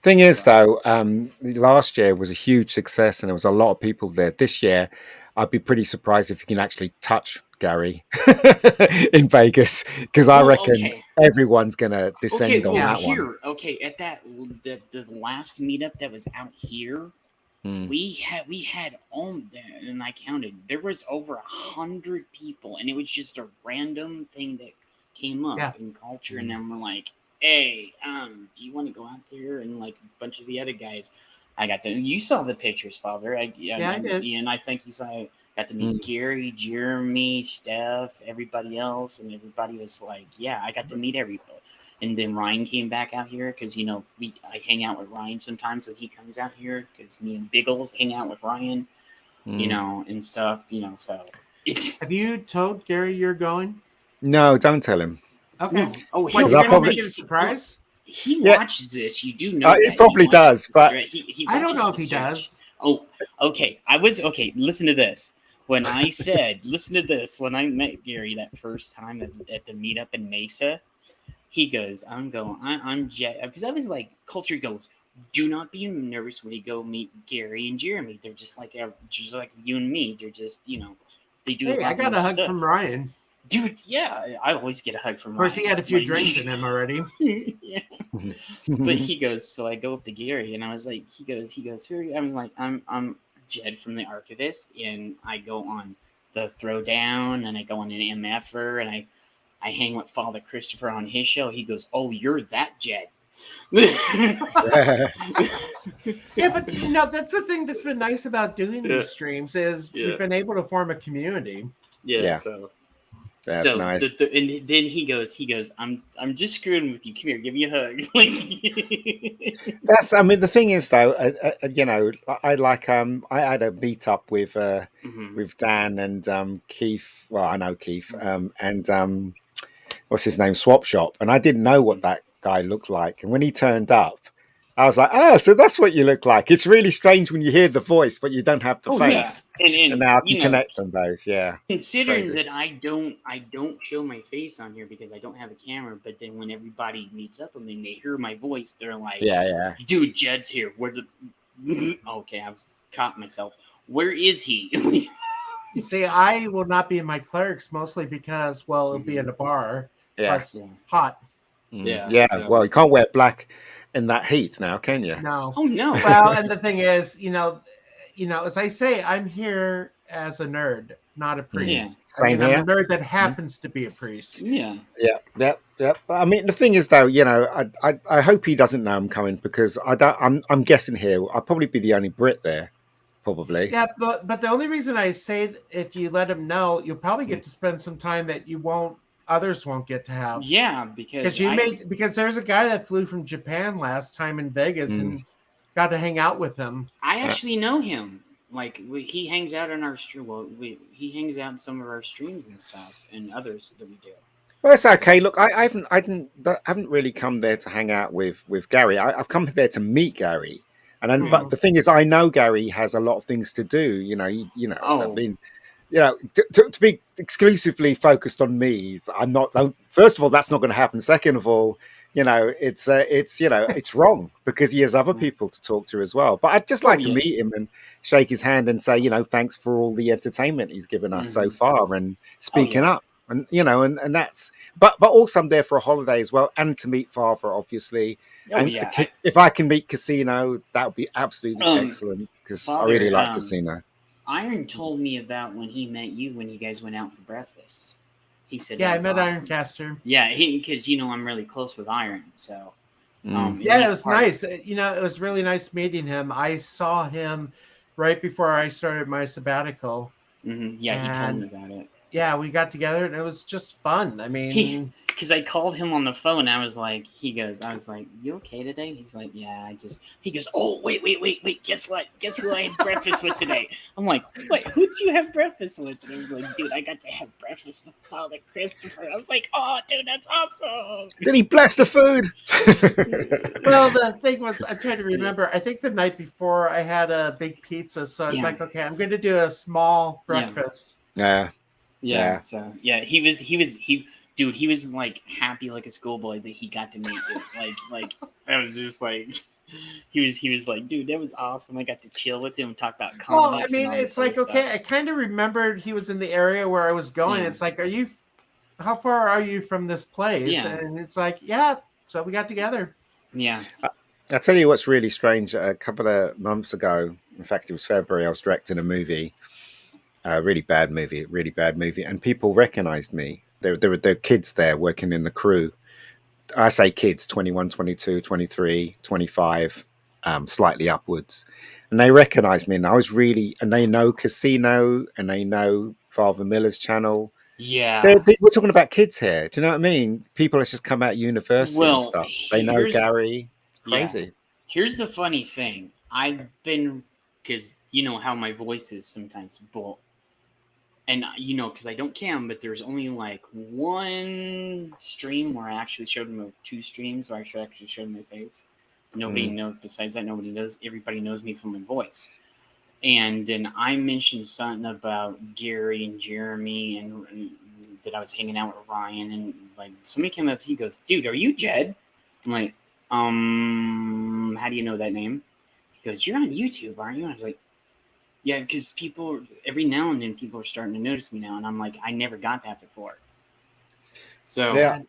Thing is, though, last year was a huge success, and there was a lot of people there. This year, I'd be pretty surprised if you can actually touch Gary in Vegas, because I reckon everyone's gonna descend on that one. Okay, at the last meetup that was out here, we had on there, and I counted. There was over 100 people, and it was just a random thing that came up in Culture, and then we're like, hey, do you want to go out there? And like a bunch of the other guys, you saw the pictures, Father. I did. And I think you saw. I got to meet Gary, Jeremy, Steph, everybody else, and everybody was like, yeah, I got to meet everybody. And then Ryan came back out here because I hang out with Ryan sometimes when he comes out here because me and Biggles hang out with Ryan, and stuff, so. Have you told Gary you're going? No, don't tell him. Okay. No. Oh, he's going to make it a surprise? He watches this. You do know he probably does, but I don't know if he does. Oh, okay. Listen to this. When I said, listen to this, when I met Gary that first time at the meetup in Mesa, he goes, I'm Jet. Because I was like, Culture goes, do not be nervous when you go meet Gary and Jeremy. They're just like you and me. They're just, they do. Hey, I got a hug from Ryan. Dude, yeah, I always get a hug from Ryan. Of course, he had a few drinks in him already. Yeah. But he goes, so I go up to Gary, and I was like, he goes, who are you? I'm like, I'm Jed from the Archivist, and I go on the Throwdown, and I go on an MFer, and I hang with Father Christopher on his show. He goes, oh, you're that Jed. Yeah, but that's the thing that's been nice about doing these streams is we've been able to form a community. So that's nice. And then he goes, I'm just screwing with you. Come here, give me a hug. I mean, the thing is, though, I like I had a meet up with Dan and Keith. Well, I know Keith and what's his name, Swap Shop, and I didn't know what that guy looked like, and when he turned up, I was like, so that's what you look like. It's really strange when you hear the voice, but you don't have the face. Yeah. And now I can connect them both. Yeah. Considering that I don't show my face on here because I don't have a camera, but then when everybody meets up with me and they hear my voice, they're like, dude, Jed's here. Okay, I was caught myself. Where is he? You see, I will not be in my clerics mostly because, it'll be in a bar. Plus hot. Yeah. So. Well, you can't wear black in that heat now, can you? No. Oh no. Well, and the thing is, as I say, I'm here as a nerd, not a priest. Yeah. Same I'm here. a nerd that happens to be a priest. Yeah. Yeah. I mean, the thing is, though, you know, I hope he doesn't know I'm coming because I don't. I'm guessing here. I'll probably be the only Brit there, probably. Yeah, but the only reason I say if you let him know, you'll probably get to spend some time that others won't get to have. Yeah, because because there's a guy that flew from Japan last time in Vegas and got to hang out with him. I actually know him. Like he hangs out in our stream. Well, he hangs out in some of our streams and stuff, and others that we do. Well, it's okay. Look, I haven't really come there to hang out with Gary. I've come there to meet Gary, and but the thing is, I know Gary has a lot of things to do. You know, I mean, you know, to be exclusively focused on me, I'm not. First of all, that's not going to happen. Second of all, you know, it's wrong because he has other people to talk to as well. But I'd just like to meet him and shake his hand and say, you know, thanks for all the entertainment he's given us so far and speaking up. And you know, and that's but also I'm there for a holiday as well, and to meet Father, obviously. If I can meet Casino, that would be absolutely excellent because I really like Casino. Iron told me about when he met you when you guys went out for breakfast. He said, "Yeah, I met awesome. Ironcaster." Yeah, because I'm really close with Iron, so. Yeah, it was nice. You know, it was really nice meeting him. I saw him right before I started my sabbatical. Yeah, he told me about it. Yeah, we got together and it was just fun. I mean, because I called him on the phone. I was like, I was like, you okay today? He's like, yeah, he goes, oh, wait. Guess what? Guess who I had breakfast with today? I'm like, wait, who did you have breakfast with? And he was like, dude, I got to have breakfast with Father Christopher. I was like, oh, dude, that's awesome. Did he bless the food? Well, the thing was, I'm trying to remember. I think the night before I had a big pizza. So I was like, okay, I'm going to do a small breakfast. Yeah. So he was like happy like a schoolboy that he got to meet you. Like I was just like he was like, dude, that was awesome. I got to chill with him and talk about comics. Well, I mean, it's like okay, I kind of remembered he was in the area where I was going. It's like, how far are you from this place? Yeah. And it's like, yeah. So we got together. Yeah. I'll tell you what's really strange. A couple of months ago, in fact, it was February, I was directing a movie. Really bad movie, and people recognized me. There were kids there working in the crew. I say kids, 21, 22, 23, 25, slightly upwards. And they recognized me, and and they know Casino, and they know Father Miller's channel. Yeah. We're talking about kids here. Do you know what I mean? People that's just come out of university and stuff. They know Gary. Crazy. Yeah. Here's the funny thing. Because you know how my voice is sometimes, and you know, because I don't cam, but there's only like one stream where I actually showed him, 2 streams where I actually showed my face. Nobody knows. Besides that, nobody knows. Everybody knows me from my voice. And then I mentioned something about Gary and Jeremy, and that I was hanging out with Ryan, and like somebody came up. He goes, "Dude, are you Jed?" I'm like, how do you know that name? He goes, "You're on YouTube, aren't you?" And I was like, yeah, because people, every now and then, people are starting to notice me now, and I'm like, I never got that before. So yeah,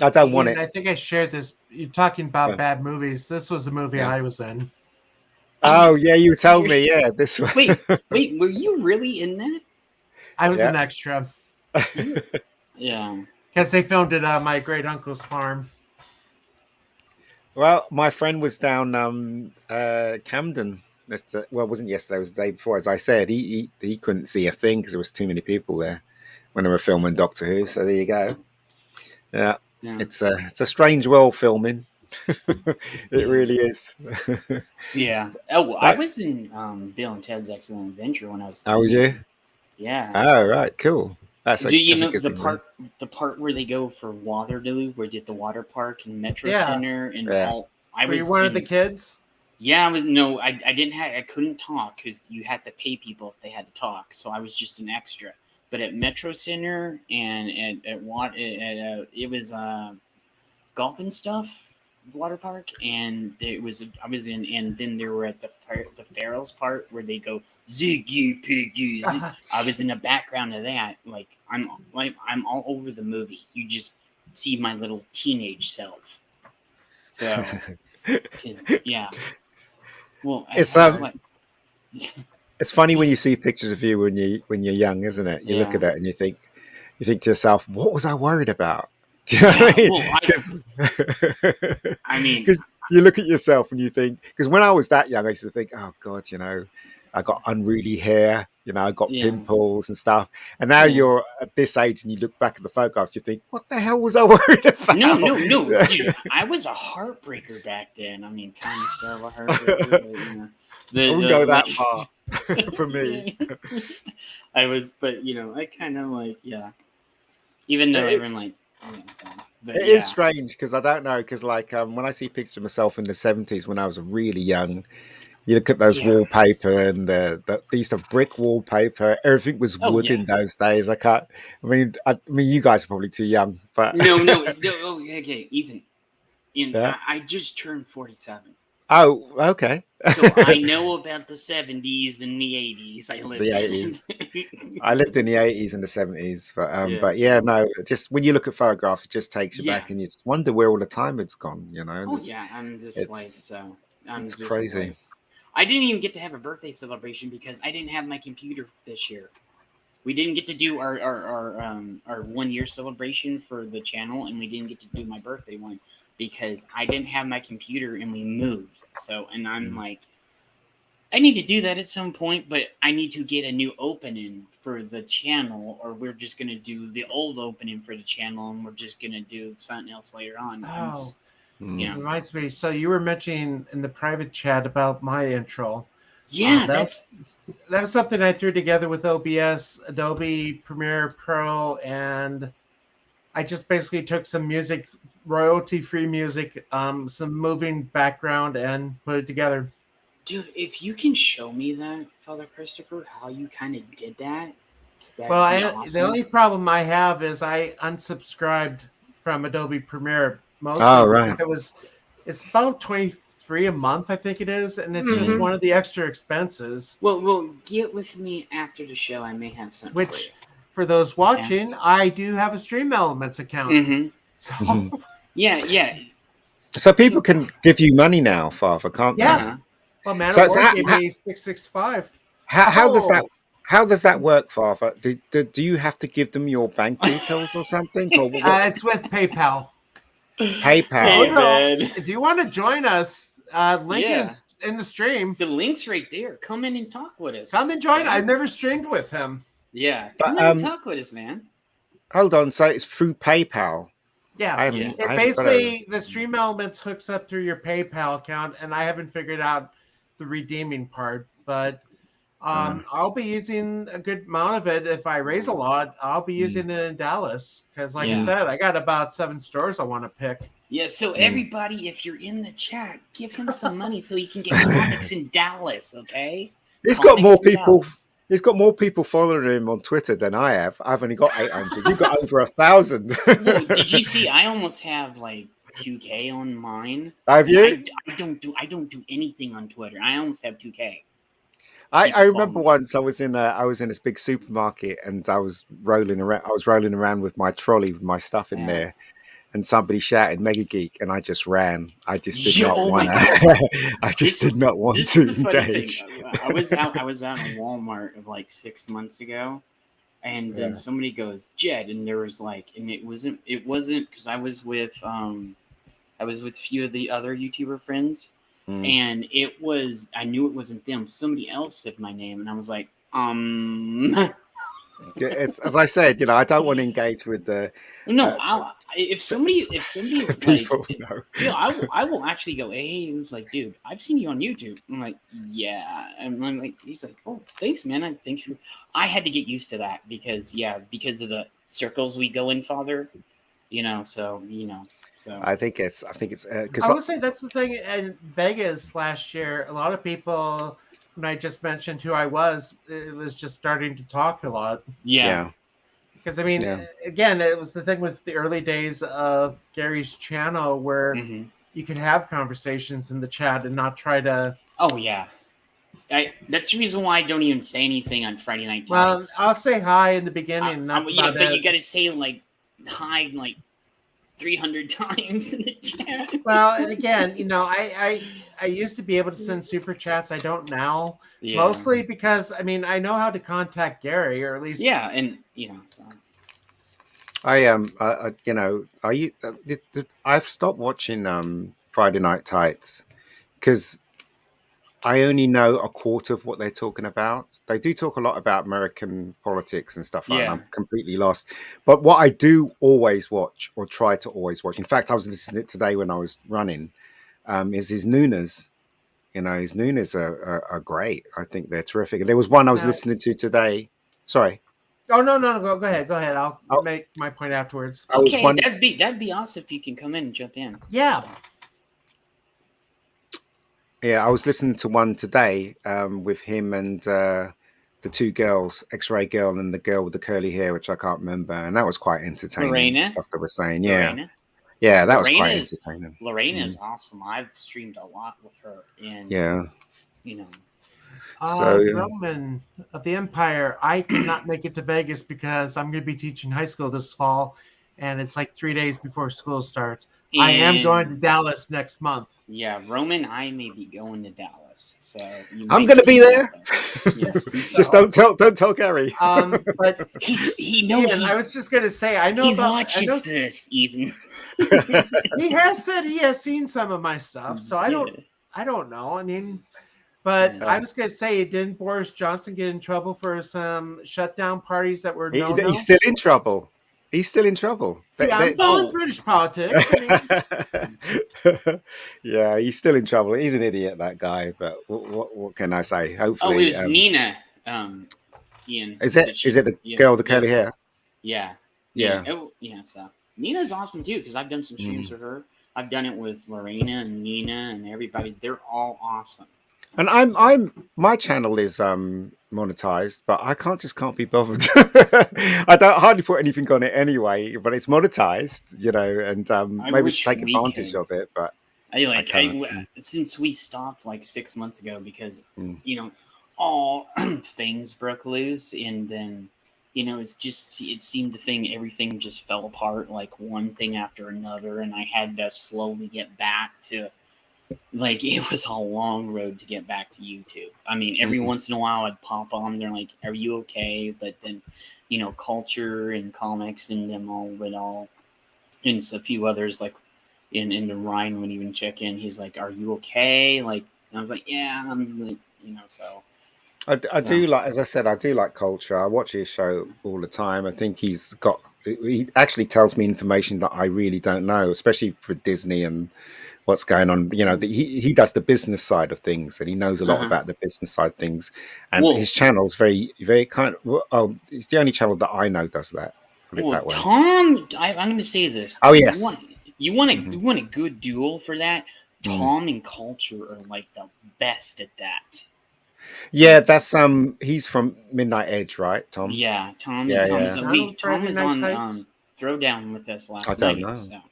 I don't want it. I think I shared this. You're talking about bad movies. This was a movie I was in. Oh yeah, you told me. Yeah, this one. Wait, were you really in that? I was an extra. Yeah, because they filmed it at my great uncle's farm. Well, my friend was down Camden. It wasn't yesterday. It was the day before. As I said, he couldn't see a thing because there was too many people there when they were filming Doctor Who. So there you go. Yeah. It's a strange world filming. It really is. Yeah. Oh, I was in Bill and Ted's Excellent Adventure when I was. How was you? Yeah. Oh right, cool. Do you know the part where they go for Waterloo, where they did the water park and Metro Center and all? Were you one of the kids? Yeah, I didn't have. I couldn't talk because you had to pay people if they had to talk. So I was just an extra. But at Metro Center and it was golf and stuff, water park, and I was in, and then they were at the Farrell's part where they go Ziggy Piggy. I was in the background of that. I'm all over the movie. You just see my little teenage self. So, yeah. Well, it's It's funny when you see pictures of you when you're young, isn't it? You look at it and you think to yourself, what was I worried about? Do you know what I mean? Because you look at yourself and you think, because when I was that young, I used to think, oh God, I got unruly hair, I got pimples and stuff. And now you're at this age and you look back at the photographs, you think, what the hell was I worried about? No, dude, I was a heartbreaker back then. I mean, kind of still a heartbreaker. I wouldn't go that far for me. I was, but I kind of like, even though everyone like, but it is strange because I don't know, because like when I see pictures of myself in the 70s when I was really young, you look at those wallpaper and they used to have brick wallpaper. Everything was wood in those days. I mean, you guys are probably too young, but no. Okay, Ethan. I just turned 47. Oh, okay. So I know about the 70s and the 80s. I lived in the 80s and the 70s, but no, just when you look at photographs, it just takes you back, and you just wonder where all the time it's gone. I'm just like, so it's crazy. Like, I didn't even get to have a birthday celebration because I didn't have my computer this year. We didn't get to do our 1 year celebration for the channel, and we didn't get to do my birthday one because I didn't have my computer and we moved. So, and I'm like, I need to do that at some point, but I need to get a new opening for the channel, or we're just going to do the old opening for the channel and we're just going to do something else later on. Reminds me. So you were mentioning in the private chat about my intro. Yeah, that was something I threw together with OBS, Adobe Premiere Pro, and I just basically took some music, royalty-free music, some moving background, and put it together. Dude, if you can show me that, Father Christopher, how you kind of did that. Well, the only problem I have is I unsubscribed from Adobe Premiere. Right. It's about $23 a month, I think it is, and it's just one of the extra expenses. Well, get with me after the show. I may have something. Which, for those watching, I do have a Stream Elements account. So. Yeah. So people can give you money now, Father, can't they? Yeah. Well, Man of War gave me $665. How does that work, Father? Do you have to give them your bank details or something? Or it's with PayPal. PayPal. If you want to join us, link is in the stream. The link's right there. Come in and talk with us. Come and join. I've never streamed with him. Yeah, come in and talk with us, man. Hold on. So it's through PayPal. Yeah. Basically, the Stream Elements hooks up through your PayPal account, and I haven't figured out the redeeming part, but I'll be using a good amount of it. If I raise a lot, I'll be using it in Dallas because, like I said, I got about 7 stores I want to pick. Yeah, so everybody, if you're in the chat, give him some money so he can get comics in Dallas, okay? He's got more people. He's got more people following him on Twitter than I have. I've only got 800. You've got over 1,000. Well, did you see? I almost have like 2K on mine. Have you? I don't do anything on Twitter. I almost have 2K. I remember once I was in this big supermarket and I was rolling around with my trolley with my stuff in there, and somebody shouted "Mega Geek" and I just ran. I just did not want to. I just did not want to engage. I was out in Walmart of like 6 months ago, and then somebody goes Jed, and there was like, and it wasn't because I was with a few of the other YouTuber friends. And I knew it wasn't them. Somebody else said my name, and I was like, It's as I said, I don't want to engage with the. No, if somebody is people, like, I will actually go. Hey, it was like, dude, I've seen you on YouTube. I'm like, yeah, and I'm like, he's like, oh, thanks, man. I had to get used to that because of the circles we go in, Father. So I think it's because I would say that's the thing in Vegas last year. A lot of people, when I just mentioned who I was, it was just starting to talk a lot. Yeah. Because again, it was the thing with the early days of Gary's channel where you could have conversations in the chat and not try to. Oh yeah. That's the reason why I don't even say anything on Friday night. Well, I'll say hi in the beginning. But you got to say like hi like 300 times in the chat. Well, and again, I used to be able to send super chats. I don't now. Yeah. Mostly because I mean I know how to contact Gary, or at least Yeah, and so. I've stopped watching Friday Night Tights because I only know a quarter of what they're talking about. They do talk a lot about American politics and stuff like that. Yeah. I'm completely lost. But what I do always watch, or try to always watch, in fact, I was listening to it today when I was running, is his Noonas. His Noonas are great. I think they're terrific. And there was one I was listening to today. Sorry. Oh no, go ahead. I'll make my point afterwards. Okay, that'd be awesome if you can come in and jump in. Yeah. So. Yeah, I was listening to one today with him and the two girls, X-Ray Girl and the girl with the curly hair, which I can't remember, and that was quite entertaining. Lorena? Stuff that we're saying, Lorena? yeah, that was quite entertaining. Lorena is awesome. I've streamed a lot with her, and Roman of the Empire. I cannot make it to Vegas because I'm going to be teaching high school this fall, and it's like 3 days before school starts. I am going to Dallas next month. Yeah, Roman, I may be going to Dallas, so I'm going to be there. Yes, just don't tell Gary. But he knows. I was just going to say, I know he watches this even. He has said he has seen some of my stuff, so I don't know. I mean. But I was going to say, didn't Boris Johnson get in trouble for some shutdown parties that were no-no? He's still in trouble. He's still in trouble. See, I'm following British politics. Yeah, he's still in trouble. He's an idiot, that guy. But what can I say? Hopefully, it was Nina. Ian. Is it the girl with the curly hair? Yeah. So Nina's awesome too because I've done some streams with her. I've done it with Lorena and Nina and everybody. They're all awesome. And my channel is monetized, but I can't be bothered. I don't hardly put anything on it anyway, but it's monetized, and maybe we should take advantage of it. But since we stopped like 6 months ago because all things broke loose, and then it seemed everything just fell apart, like one thing after another, and I had to slowly get back to. Like, it was a long road to get back to YouTube. I mean, every once in a while I'd pop on. They're like, are you okay? But then, Culture and Comics and them all and a few others, like, in the Ryan would even check in. He's like, are you okay? Like, and I was like, yeah, I'm like, so. I do like, as I said, I do like Culture. I watch his show all the time. I think he actually tells me information that I really don't know, especially for Disney and what's going on. He does the business side of things, and he knows a lot about the business side of things. And his channel's very, very it's the only channel that I know does that. Put it that way. Tom, I'm going to say this. Oh yes, you want a good duel for that. Tom and Culture are like the best at that. Yeah, that's he's from Midnight Edge, right, Tom? Yeah, Tom. Yeah, Tom is on Throwdown with us last night. I don't know. So.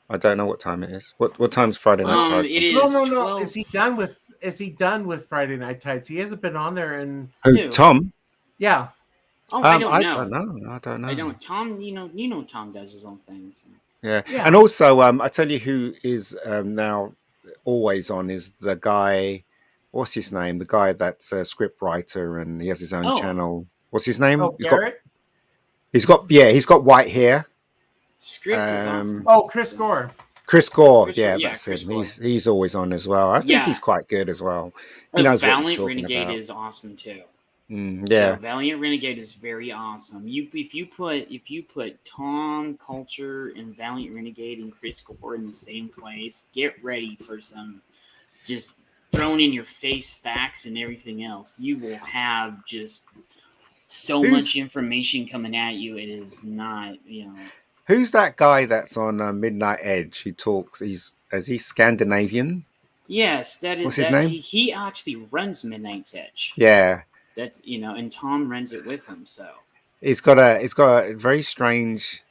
I don't know what time it is. What time's Friday Night Tights? It is no. 12. Is he done with Friday Night Tights? He hasn't been on there in. Who? Tom? Yeah. Oh, I don't know. I don't know. Tom, Tom does his own thing. So. Yeah, and also, I tell you who is now always on is the guy. What's his name? The guy that's a script writer and he has his own channel. What's his name? Oh, Garrett? He's got white hair. Script is awesome. Oh, Chris Gore. That's Chris him. Gore. He's always on as well. I think he's quite good as well. He knows what he's talking Renegade about. is awesome too. Yeah, so Valiant Renegade is very awesome. If you put Tom, Culture, and Valiant Renegade and Chris Gore in the same place, get ready for some just thrown in your face facts and everything else. You will have just so much information coming at you. It is not, Who's that guy that's on Midnight Edge who talks? Is he Scandinavian? Yes, that is. What's his name? He actually runs Midnight's Edge. Yeah. That's and Tom runs it with him. So he's got a very strange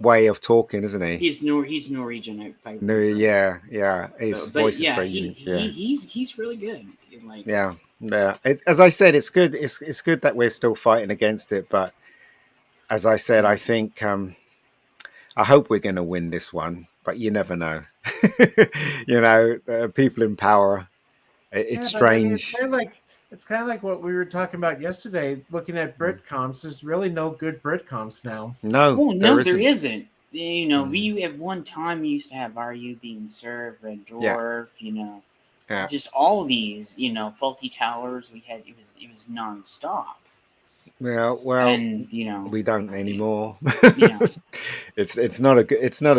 way of talking, isn't he? He's Norwegian. Yeah. His voice is very unique. He's really good. Yeah. As I said, it's good. It's good that we're still fighting against it, but as I said, I think I hope we're going to win this one. but you never know. People in power. It's strange. I mean, it's kind of like what we were talking about yesterday. Looking at Britcoms, there's really no good Britcoms now. No, there isn't. We at one time used to have RU being served, Red Dwarf. Just all these. Faulty Towers. We had it was nonstop. Well, and we don't anymore. It's not a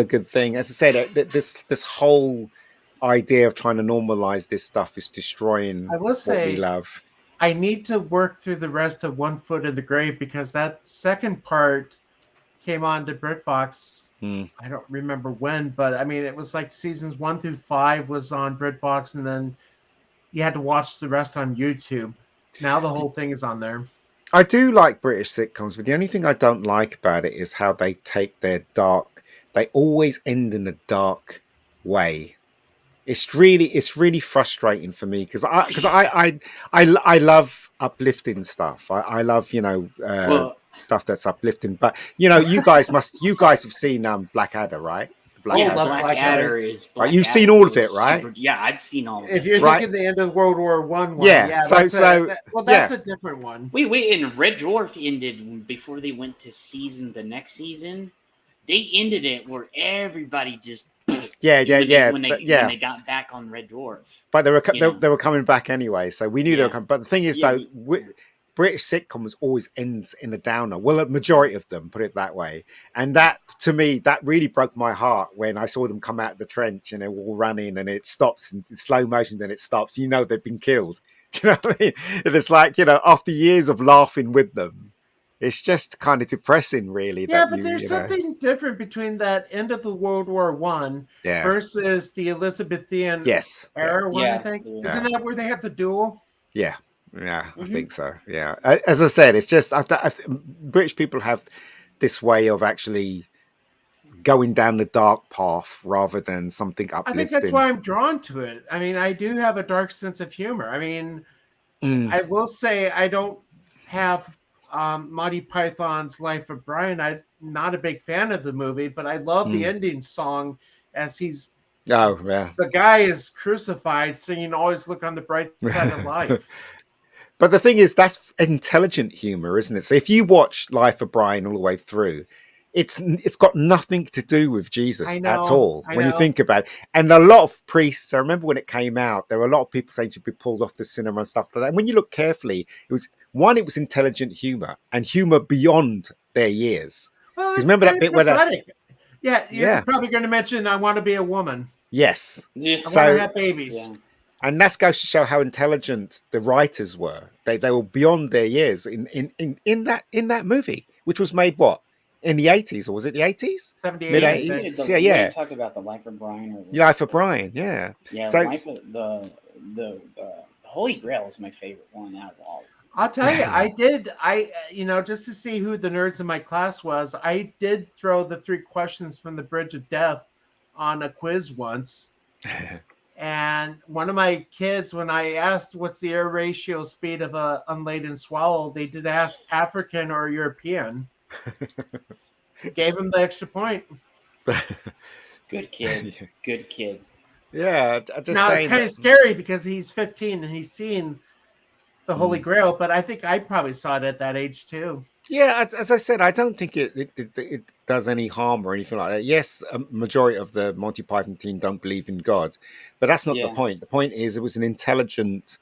good thing. As I said, this whole idea of trying to normalize this stuff is destroying what we love. I need to work through the rest of One Foot in the Grave because that second part came on to BritBox. I don't remember when, but I mean, it was like seasons 1 through 5 was on BritBox, and then you had to watch the rest on YouTube. Now the whole thing is on there. I do like British sitcoms, but the only thing I don't like about it is how they take their dark. They always end in a dark way. It's really frustrating for me because I love uplifting stuff. I love stuff that's uplifting. But you guys have seen Blackadder, right? Blackadder is. Right, you've seen all of it, right? Yeah, I've seen all of it. If you're thinking the end of World War One, that's a different one. Wait, and Red Dwarf ended before they went to the next season. They ended it where everybody just. When they got back on Red Dwarf, but they were coming back anyway, so we knew they were coming. But the thing is, though, British sitcoms always ends in a downer. Well, a majority of them, put it that way. And that, to me, that really broke my heart when I saw them come out of the trench and they're all running and it stops in slow motion, then it stops. They've been killed. Do you know what I mean? And it's like, after years of laughing with them, it's just kind of depressing, really. Yeah, but there's something different between that end of the World War One versus the Elizabethan era one, I think. Isn't that where they have the duel? Yeah. Yeah, I think so. Yeah. As I said, it's just British people have this way of actually going down the dark path rather than something uplifting. I think that's why I'm drawn to it. I mean, I do have a dark sense of humor. I mean, I will say I don't have Monty Python's Life of Brian. I'm not a big fan of the movie, but I love the ending song as he's the guy is crucified singing Always Look on the Bright Side of Life. But the thing is, that's intelligent humor, isn't it? So if you watch Life of Brian all the way through, it's got nothing to do with Jesus at all when you think about it. And a lot of priests, I remember when it came out, there were a lot of people saying to be pulled off the cinema and stuff like that. And when you look carefully, it was intelligent humor and humor beyond their years. Well, remember that bit where you're probably going to mention I Want to Be a Woman. Yes. I want to have babies. Yeah. And that goes to show how intelligent the writers were. They were beyond their years in that movie, which was made in the 80s, or was it the 80s? 78. Mid 80s. Yeah. Talk about the Life of Brian. Life of Brian. Yeah. Yeah. So, the Holy Grail is my favorite one out of all. I'll tell you, I just to see who the nerds in my class was, I did throw the 3 questions from the Bridge of Death on a quiz once. And one of my kids, when I asked what's the air ratio speed of a unladen swallow, they did ask African or European. Gave him the extra point. Good kid. Good kid. Yeah, it's kind of scary because he's 15 and he's seen the Holy Grail, but I think I probably saw it at that age too. Yeah, as I said, I don't think it does any harm or anything like that. Yes, a majority of the Monty Python team don't believe in God, but that's not the point. The point is it was an intelligent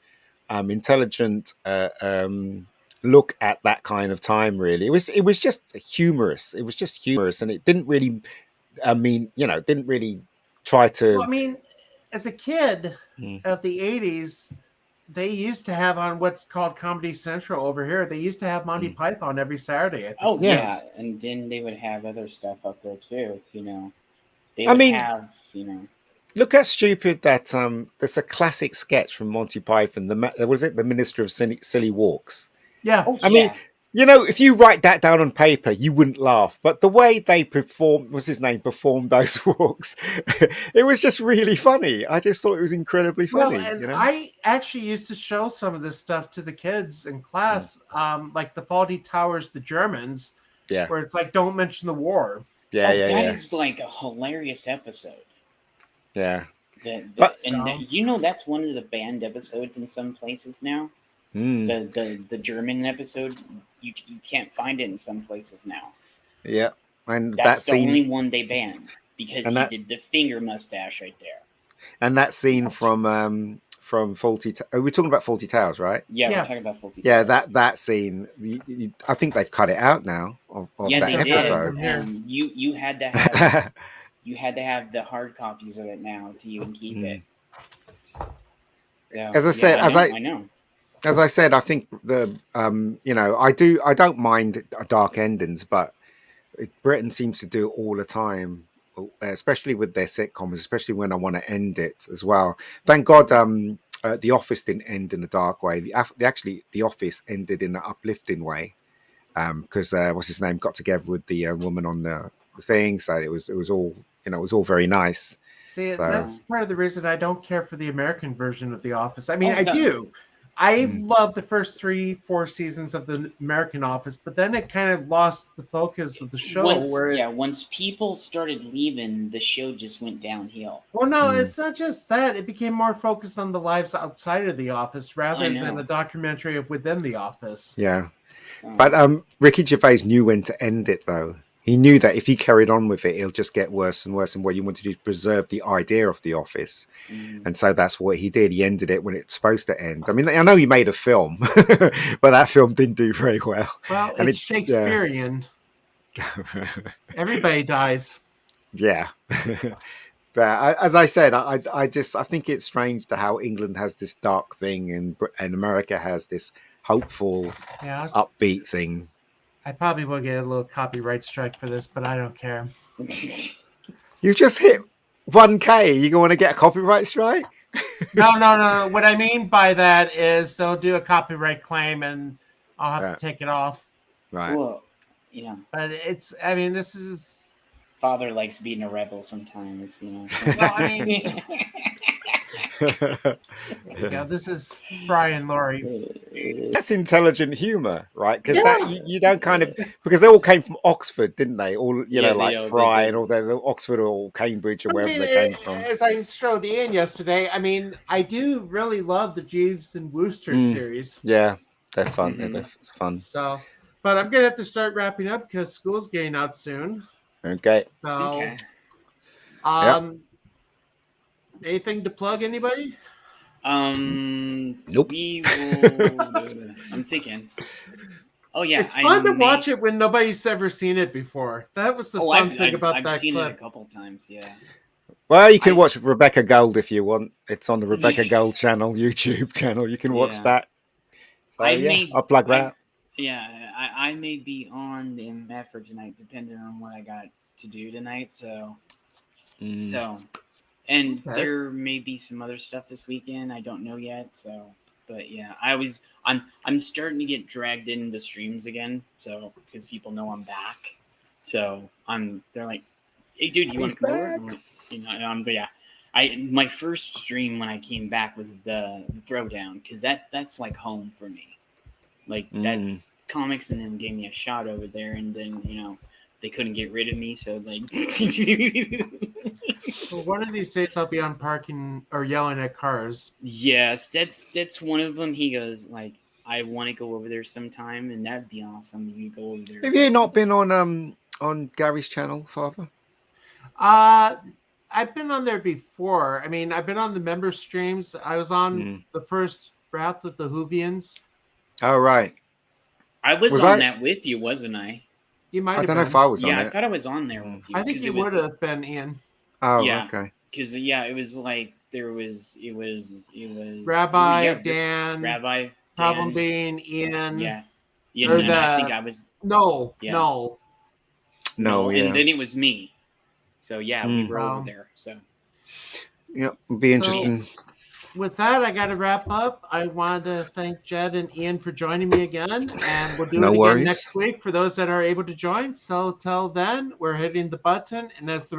look at that kind of time. Really, it was just humorous. It was just humorous, and it didn't really. Didn't really try to. Well, I mean, as a kid of the 80s. They used to have on what's called Comedy Central over here. They used to have Monty Python every Saturday. Yeah, and then they would have other stuff up there too. They would have. Look how stupid that. There's a classic sketch from Monty Python. The Minister of Silly Walks. Yeah. I mean, if you write that down on paper, you wouldn't laugh. But the way they performed those walks, it was just really funny. I just thought it was incredibly funny. I actually used to show some of this stuff to the kids in class, like the Faulty Towers, the Germans, where it's like, don't mention the war. That is like a hilarious episode. Yeah. That's one of the banned episodes in some places now. The German episode, you can't find it in some places now. Yeah, and that's the only one they banned because he did the finger mustache right there. And that scene from Faulty. We're talking about Faulty Tales, right? Yeah, we're talking about Faulty Tales. Yeah, that scene. I think they've cut it out now of that episode. You had to have you had to have the hard copies of it now to even keep it. So, as I said, I know. As I said, I think I don't mind dark endings, but Britain seems to do it all the time, especially with their sitcoms, especially when I want to end it as well. Thank God The Office didn't end in a dark way. The Office ended in an uplifting way because what's his name got together with the woman on the thing, so it was all it was all very nice. See, that's part of the reason I don't care for the American version of The Office. I mean, I do. I love the first 3-4 seasons of the American Office, but then it kind of lost the focus of the show. Once people started leaving, the show just went downhill. Well, no, it's not just that. It became more focused on the lives outside of the office rather than a documentary of within the office. Yeah. But Ricky Gervais knew when to end it, though. He knew that if he carried on with it, it'll just get worse and worse. And what you want to do is preserve the idea of The Office. And so that's what he did. He ended it when it's supposed to end. I mean, I know he made a film, but that film didn't do very well. Well, it's Shakespearean. Everybody dies. Yeah. But as I said, I think it's strange to how England has this dark thing and America has this hopeful, upbeat thing. I probably will get a little copyright strike for this, but I don't care. You just hit 1K. You going to get a copyright strike? No. What I mean by that is they'll do a copyright claim, and I'll have to take it off. Right. Well, But this is. Father likes being a rebel sometimes, Well, this is Brian Laurie. That's intelligent humor, right? Because you don't because they all came from Oxford, didn't they? All like Fry and all the Oxford or Cambridge or wherever they came from. As I showed Ian yesterday, I do really love the Jeeves and Wooster series. Yeah, they're fun. It's fun. So, but I'm gonna have to start wrapping up because school's getting out soon. Okay. So, anything to plug, anybody? Nope. We will. I'm thinking. Oh yeah, it's fun to watch it when nobody's ever seen it before. That was the fun thing about that. I've seen clip. it a couple times. Yeah. Well, you can watch Rebecca Gold if you want. It's on the Rebecca Gold channel, YouTube channel. You can watch that. So I'll plug that. I may be on the MF for tonight, depending on what I got to do tonight. So, and there may be some other stuff this weekend. I don't know yet. So, but yeah, I'm starting to get dragged into the streams again. So, because people know I'm back. So they're like, "Hey, dude, you want to come over?" My first stream when I came back was the Throwdown because that's like home for me. Like that's comics, and then gave me a shot over there, and then they couldn't get rid of me, so like. Well, one of these days I'll be on parking or yelling at cars. Yes, that's one of them. He goes like, I want to go over there sometime, and that'd be awesome. You go over there. Have you not been on Gary's channel, Father? I've been on there before. I've been on the member streams. I was on the first Wrath of the Whovians. Oh right. I was on that with you, wasn't I? You might. I don't know if I was on it. Yeah, I thought I was on there with you. I think you would have been, Ian. Oh, yeah. Okay. Because it was like it was Rabbi Dan. Rabbi Dan. Problem being Ian. Yeah. I think I was. No. Yeah. No. Yeah. And then it was me. So yeah, we were over there. So. Yeah, it'll be interesting. So, with that, I got to wrap up. I wanted to thank Jed and Ian for joining me again, and we'll do it again next week for those that are able to join. So till then, we're hitting the button, and as the